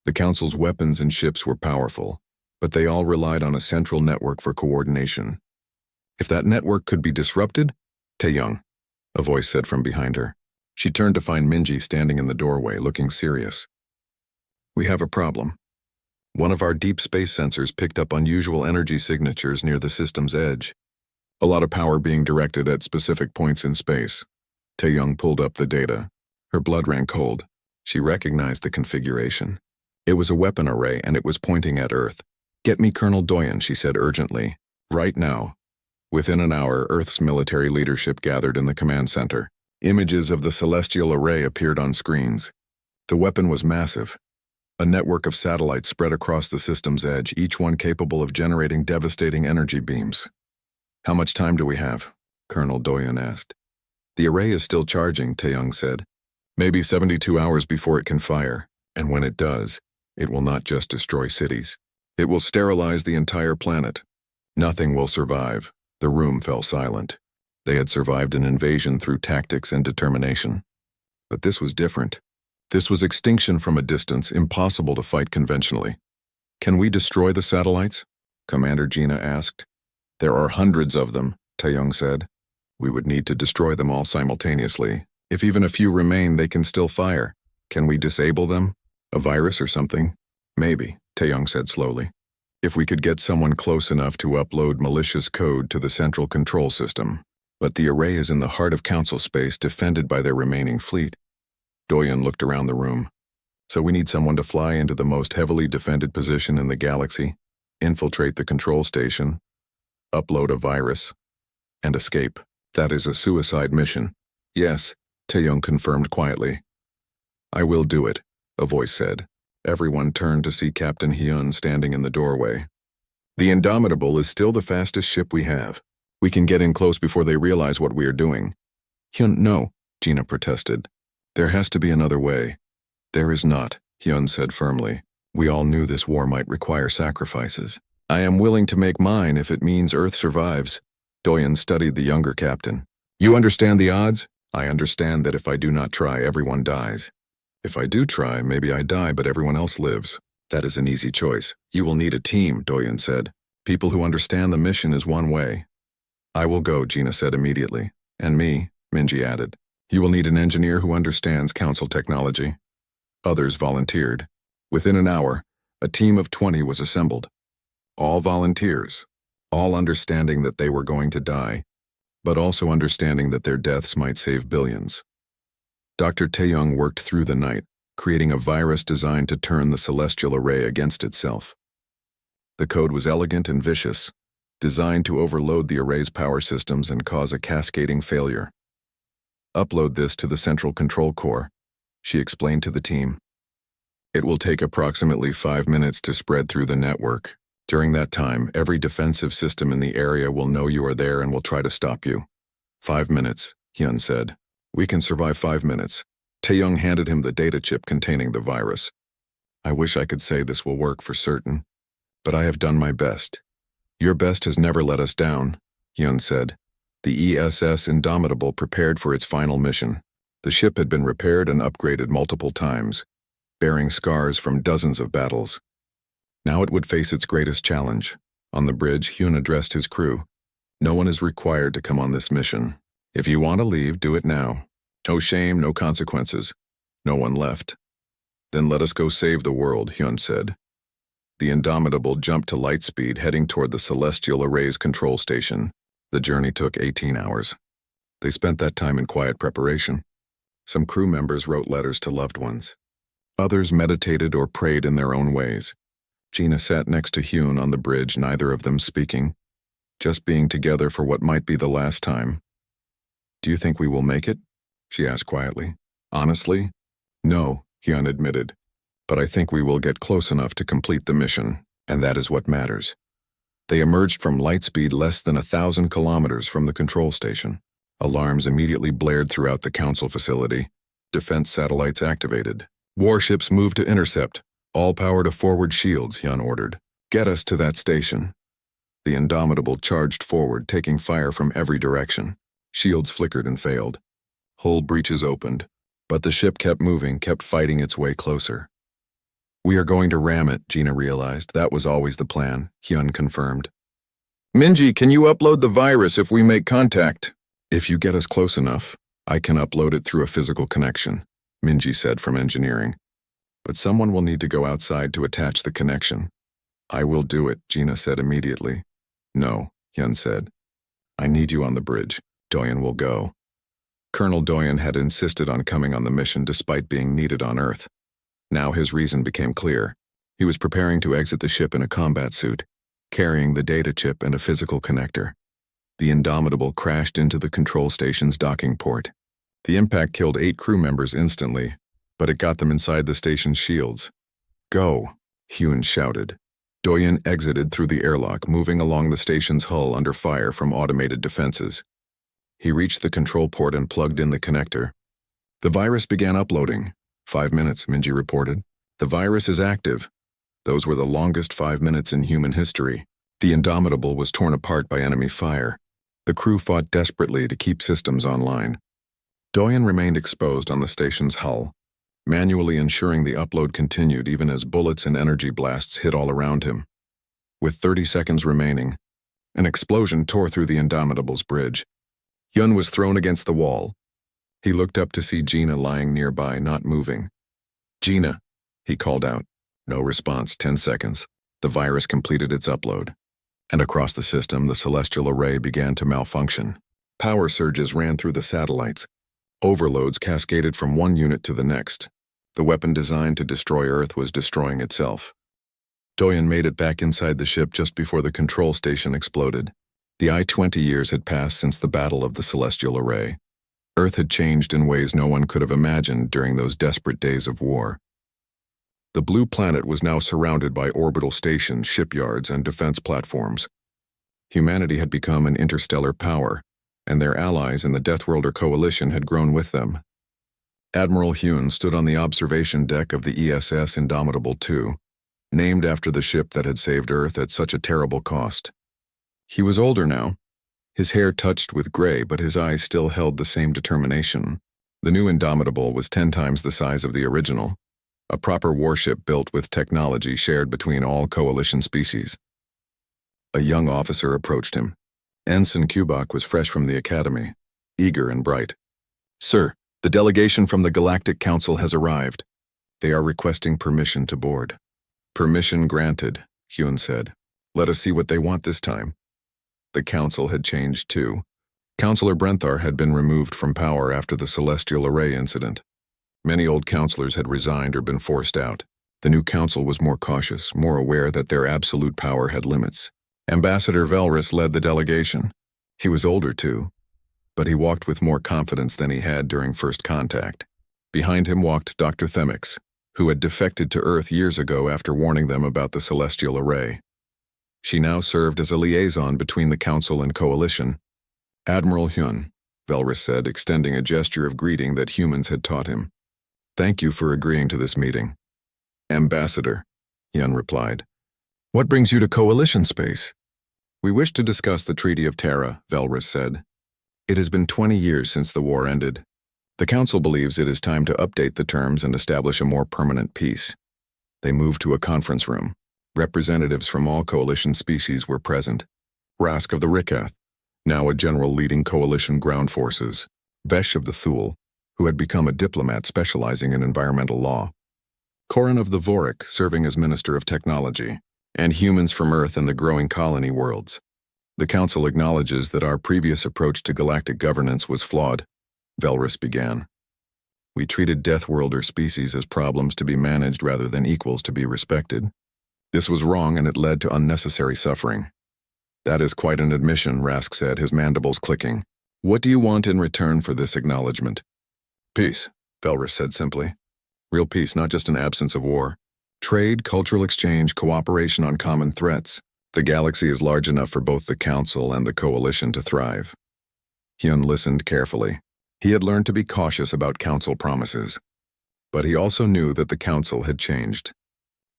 The Council's weapons and ships were powerful, but they all relied on a central network for coordination. If that network could be disrupted, Taeyong, a voice said from behind her. She turned to find Minji standing in the doorway, looking serious. "We have a problem. One of our deep space sensors picked up unusual energy signatures near the system's edge. A lot of power being directed at specific points in space." Taeyong pulled up the data. Her blood ran cold. She recognized the configuration. It was a weapon array, and it was pointing at Earth. "Get me Colonel Doyen," she said urgently. "Right now." Within an hour, Earth's military leadership gathered in the command center. Images of the celestial array appeared on screens. The weapon was massive. A network of satellites spread across the system's edge, each one capable of generating devastating energy beams. "How much time do we have?" Colonel Doyen asked. "The array is still charging," Taeyong said. "Maybe 72 hours before it can fire, and when it does, it will not just destroy cities. It will sterilize the entire planet. Nothing will survive." The room fell silent. They had survived an invasion through tactics and determination. But this was different. This was extinction from a distance, impossible to fight conventionally. "Can we destroy the satellites?" Commander Gina asked. "There are hundreds of them," Taeyong said. "We would need to destroy them all simultaneously, If even a few remain, they can still fire. Can we disable them? A virus or something? Maybe, Taeyong said slowly. If we could get someone close enough to upload malicious code to the central control system. But the array is in the heart of council space, defended by their remaining fleet. Doyen looked around the room. So we need someone to fly into the most heavily defended position in the galaxy, infiltrate the control station, upload a virus, and escape. That is a suicide mission. Yes, Taeyong confirmed quietly. I will do it, a voice said. Everyone turned to see Captain Hyun standing in the doorway. The Indomitable is still the fastest ship we have. We can get in close before they realize what we are doing. Hyun, no, Gina protested. There has to be another way. There is not, Hyun said firmly. We all knew this war might require sacrifices. I am willing to make mine if it means Earth survives. Doyen studied the younger captain. You understand the odds? I understand that if I do not try, everyone dies. If I do try, maybe I die, but everyone else lives. That is an easy choice. You will need a team, Doyen said. People who understand the mission is one way. I will go, Gina said immediately. And me, Minji added. You will need an engineer who understands council technology. Others volunteered. Within an hour, a team of 20 was assembled. All volunteers, all understanding that they were going to die, but also understanding that their deaths might save billions. Dr. Taeyong worked through the night, creating a virus designed to turn the celestial array against itself. The code was elegant and vicious, designed to overload the array's power systems and cause a cascading failure. Upload this to the central control core, she explained to the team. It will take approximately 5 minutes to spread through the network. During that time, every defensive system in the area will know you are there and will try to stop you. 5 minutes, Hyun said. We can survive 5 minutes. Taeyong handed him the data chip containing the virus. I wish I could say this will work for certain, but I have done my best. Your best has never let us down, Hyun said. The ESS Indomitable prepared for its final mission. The ship had been repaired and upgraded multiple times, bearing scars from dozens of battles. Now it would face its greatest challenge. On the bridge, Hyun addressed his crew. No one is required to come on this mission. If you want to leave, do it now. No shame, no consequences. No one left. Then let us go save the world, Hyun said. The Indomitable jumped to light speed, heading toward the celestial array's control station. The journey took 18 hours. They spent that time in quiet preparation. Some crew members wrote letters to loved ones. Others meditated or prayed in their own ways. Gina sat next to Hyun on the bridge, neither of them speaking, just being together for what might be the last time. Do you think we will make it? She asked quietly. Honestly? No, Hyun admitted. But I think we will get close enough to complete the mission, and that is what matters. They emerged from light speed less than 1,000 kilometers from the control station. Alarms immediately blared throughout the council facility. Defense satellites activated. Warships moved to intercept. All power to forward shields, Hyun ordered. Get us to that station. The Indomitable charged forward, taking fire from every direction. Shields flickered and failed. Hull breaches opened, but the ship kept moving, kept fighting its way closer. We are going to ram it, Gina realized. That was always the plan, Hyun confirmed. Minji, can you upload the virus if we make contact? If you get us close enough, I can upload it through a physical connection, Minji said from engineering. But someone will need to go outside to attach the connection. I will do it, Gina said immediately. No, Hyun said. I need you on the bridge. Doyen will go. Colonel Doyen had insisted on coming on the mission despite being needed on Earth. Now his reason became clear. He was preparing to exit the ship in a combat suit, carrying the data chip and a physical connector. The Indomitable crashed into the control station's docking port. The impact killed 8 crew members instantly, but it got them inside the station's shields. Go, Hyun shouted. Doyen exited through the airlock, moving along the station's hull under fire from automated defenses. He reached the control port and plugged in the connector. The virus began uploading. 5 minutes, Minji reported. The virus is active. Those were the longest 5 minutes in human history. The Indomitable was torn apart by enemy fire. The crew fought desperately to keep systems online. Doyen remained exposed on the station's hull, manually ensuring the upload continued even as bullets and energy blasts hit all around him. With 30 seconds remaining, an explosion tore through the Indomitable's bridge. Hyun was thrown against the wall. He looked up to see Gina lying nearby, not moving. "Gina," he called out. No response. 10 seconds. The virus completed its upload. And across the system, the celestial array began to malfunction. Power surges ran through the satellites. Overloads cascaded from one unit to the next. The weapon designed to destroy Earth was destroying itself. Doyen made it back inside the ship just before the control station exploded. The 20 years had passed since the battle of the celestial array. Earth had changed in ways no one could have imagined during those desperate days of war. The blue planet was now surrounded by orbital stations, shipyards, and defense platforms. Humanity had become an interstellar power, and their allies in the Deathworlder coalition had grown with them. Admiral Hune stood on the observation deck of the ESS Indomitable II, named after the ship that had saved Earth at such a terrible cost. He was older now, his hair touched with gray, but his eyes still held the same determination. The new Indomitable was 10 times the size of the original, a proper warship built with technology shared between all coalition species. A young officer approached him. Ensign Kubak was fresh from the academy, eager and bright. "Sir, the delegation from the Galactic Council has arrived. They are requesting permission to board." "Permission granted," Hune said. "Let us see what they want this time." The council had changed too. Councillor Brenthar had been removed from power after the celestial array incident. Many old councillors had resigned or been forced out. The new council was more cautious, more aware that their absolute power had limits. Ambassador Velrus led the delegation. He was older too, but he walked with more confidence than he had during first contact. Behind him walked Dr. Themix, who had defected to Earth years ago after warning them about the celestial array. She now served as a liaison between the council and coalition. "Admiral Hyun," Velrus said, extending a gesture of greeting that humans had taught him. "Thank you for agreeing to this meeting." "Ambassador," Hyun replied. "What brings you to coalition space?" "We wish to discuss the Treaty of Terra," Velrus said. "It has been 20 years since the war ended. The Council believes it is time to update the terms and establish a more permanent peace." They moved to a conference room. Representatives from all coalition species were present. Rask of the Rikath, now a general leading coalition ground forces, Vesh of the Thule, who had become a diplomat specializing in environmental law, Koran of the Vorik, serving as Minister of Technology, and humans from Earth and the growing colony worlds. "The Council acknowledges that our previous approach to galactic governance was flawed," Velrus began. "We treated Deathworlder species as problems to be managed rather than equals to be respected. This was wrong and it led to unnecessary suffering." "That is quite an admission," Rask said, his mandibles clicking. "What do you want in return for this acknowledgement?" "Peace," Velrus said simply. "Real peace, not just an absence of war. Trade, cultural exchange, cooperation on common threats. The galaxy is large enough for both the Council and the Coalition to thrive." Hyun listened carefully. He had learned to be cautious about Council promises. But he also knew that the Council had changed.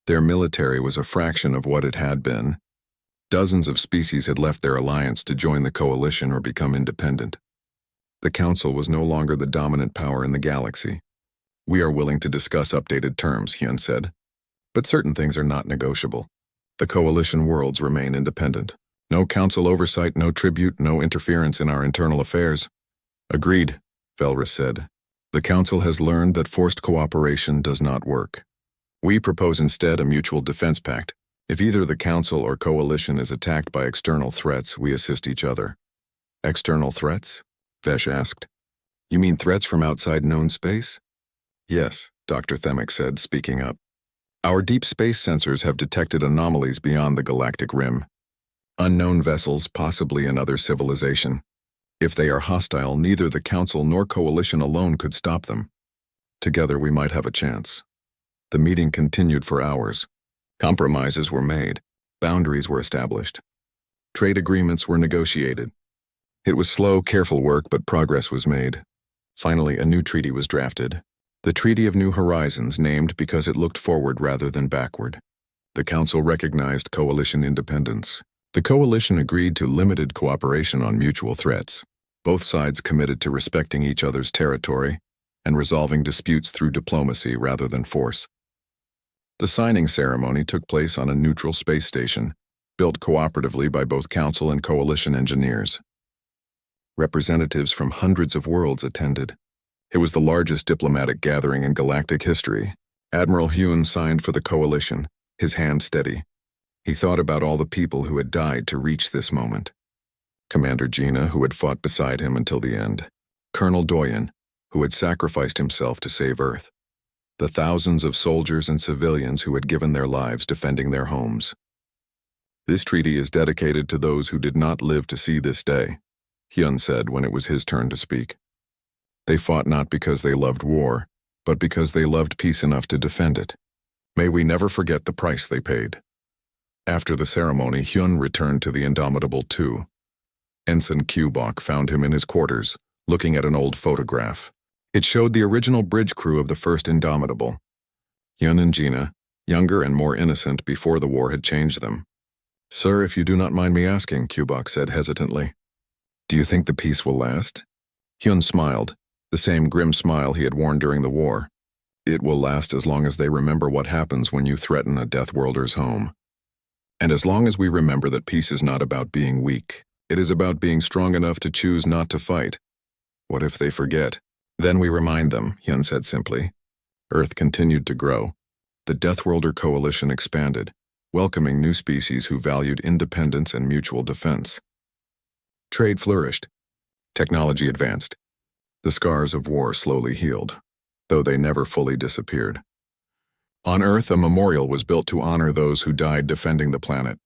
Their military was a fraction of what it had been. Dozens of species had left their alliance to join the Coalition or become independent. The Council was no longer the dominant power in the galaxy. "We are willing to discuss updated terms," Hyun said. "But certain things are not negotiable. The Coalition worlds remain independent. No Council oversight, no tribute, no interference in our internal affairs." "Agreed," Velrus said. "The Council has learned that forced cooperation does not work. We propose instead a mutual defense pact. If either the Council or Coalition is attacked by external threats, we assist each other." "External threats?" Vesh asked. "You mean threats from outside known space?" "Yes," Dr. Themix said, speaking up. "Our deep space sensors have detected anomalies beyond the galactic rim. Unknown vessels, possibly another civilization. If they are hostile, neither the Council nor Coalition alone could stop them. Together we might have a chance." The meeting continued for hours. Compromises were made. Boundaries were established. Trade agreements were negotiated. It was slow, careful work, but progress was made. Finally, a new treaty was drafted. The Treaty of New Horizons, named because it looked forward rather than backward. The Council recognized Coalition independence. The Coalition agreed to limited cooperation on mutual threats. Both sides committed to respecting each other's territory and resolving disputes through diplomacy rather than force. The signing ceremony took place on a neutral space station, built cooperatively by both Council and Coalition engineers. Representatives from hundreds of worlds attended. It was the largest diplomatic gathering in galactic history. Admiral Hyun signed for the coalition, his hand steady. He thought about all the people who had died to reach this moment. Commander Gina, who had fought beside him until the end. Colonel Doyen, who had sacrificed himself to save Earth. The thousands of soldiers and civilians who had given their lives defending their homes. This treaty is dedicated to those who did not live to see this day, Hyun said when it was his turn to speak. They fought not because they loved war, but because they loved peace enough to defend it. May we never forget the price they paid. After the ceremony, Hyun returned to the Indomitable II. Ensign Kubok found him in his quarters, looking at an old photograph. It showed the original bridge crew of the first Indomitable. Hyun and Gina, younger and more innocent before the war had changed them. Sir, if you do not mind me asking, Kubok said hesitantly. Do you think the peace will last? Hyun smiled, the same grim smile he had worn during the war. It will last as long as they remember what happens when you threaten a Deathworlder's home. And as long as we remember that peace is not about being weak, it is about being strong enough to choose not to fight. What if they forget? Then we remind them, Hyun said simply. Earth continued to grow. The Deathworlder coalition expanded, welcoming new species who valued independence and mutual defense. Trade flourished. Technology advanced. The scars of war slowly healed, though they never fully disappeared. On Earth, a memorial was built to honor those who died defending the planet.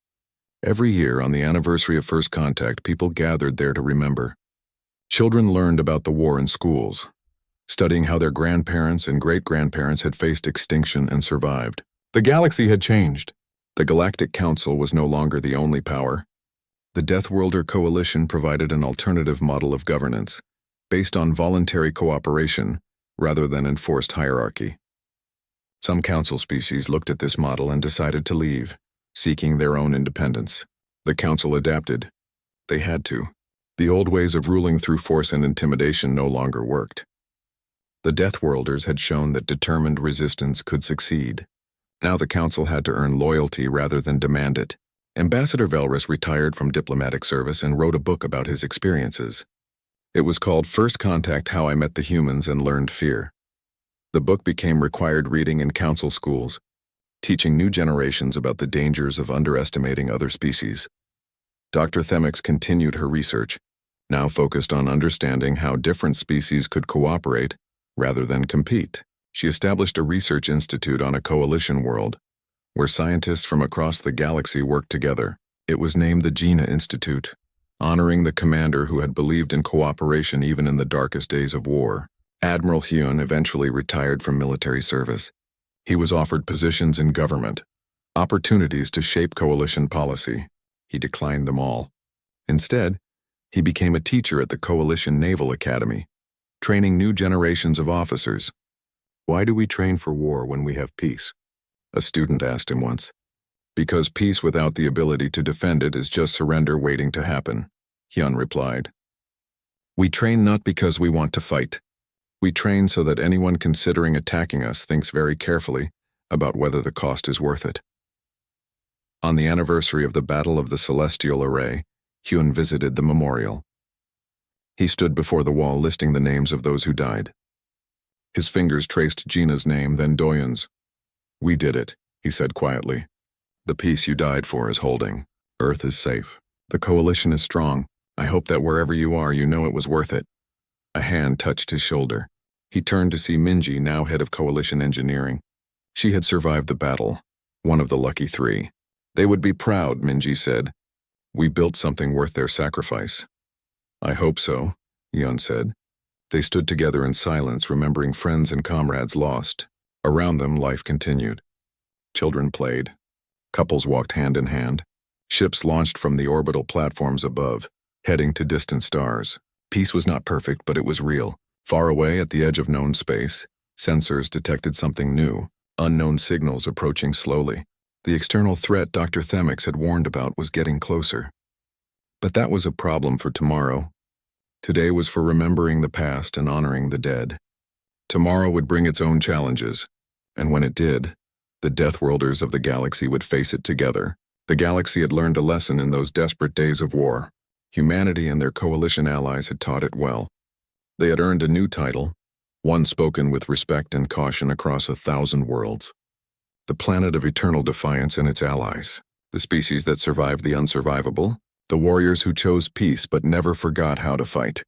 Every year, on the anniversary of First Contact, people gathered there to remember. Children learned about the war in schools, studying how their grandparents and great-grandparents had faced extinction and survived. The galaxy had changed. The Galactic Council was no longer the only power. The Deathworlder Coalition provided an alternative model of governance, based on voluntary cooperation rather than enforced hierarchy. Some council species looked at this model and decided to leave, seeking their own independence. The council adapted. They had to. The old ways of ruling through force and intimidation no longer worked. The Deathworlders had shown that determined resistance could succeed. Now the council had to earn loyalty rather than demand it. Ambassador Velrus retired from diplomatic service and wrote a book about his experiences. It was called First Contact: How I Met the Humans and Learned Fear. The book became required reading in council schools, teaching new generations about the dangers of underestimating other species. Dr. Themix continued her research, now focused on understanding how different species could cooperate rather than compete. She established a research institute on a coalition world, where scientists from across the galaxy worked together. It was named the Gina Institute, honoring the commander who had believed in cooperation even in the darkest days of war. Admiral Hyun eventually retired from military service. He was offered positions in government, opportunities to shape coalition policy. He declined them all. Instead, he became a teacher at the Coalition Naval Academy, training new generations of officers. Why do we train for war when we have peace? A student asked him once. Because peace without the ability to defend it is just surrender waiting to happen, Hyun replied. We train not because we want to fight. We train so that anyone considering attacking us thinks very carefully about whether the cost is worth it. On the anniversary of the Battle of the Celestial Array, Hyun visited the memorial. He stood before the wall listing the names of those who died. His fingers traced Gina's name, then Doyen's. We did it, he said quietly. The peace you died for is holding. Earth is safe. The coalition is strong. I hope that wherever you are, you know it was worth it. A hand touched his shoulder. He turned to see Minji, now head of coalition engineering. She had survived the battle, one of the lucky three. They would be proud, Minji said. We built something worth their sacrifice. I hope so, Hyun said. They stood together in silence, remembering friends and comrades lost. Around them, life continued. Children played. Couples walked hand in hand. Ships launched from the orbital platforms above, heading to distant stars. Peace was not perfect, but it was real. Far away at the edge of known space, sensors detected something new, unknown signals approaching slowly. The external threat Dr. Themix had warned about was getting closer. But that was a problem for tomorrow. Today was for remembering the past and honoring the dead. Tomorrow would bring its own challenges, and when it did, the Deathworlders of the galaxy would face it together. The galaxy had learned a lesson in those desperate days of war. Humanity and their coalition allies had taught it well. They had earned a new title, one spoken with respect and caution across 1,000 worlds. The planet of eternal defiance and its allies, the species that survived the unsurvivable, the warriors who chose peace but never forgot how to fight.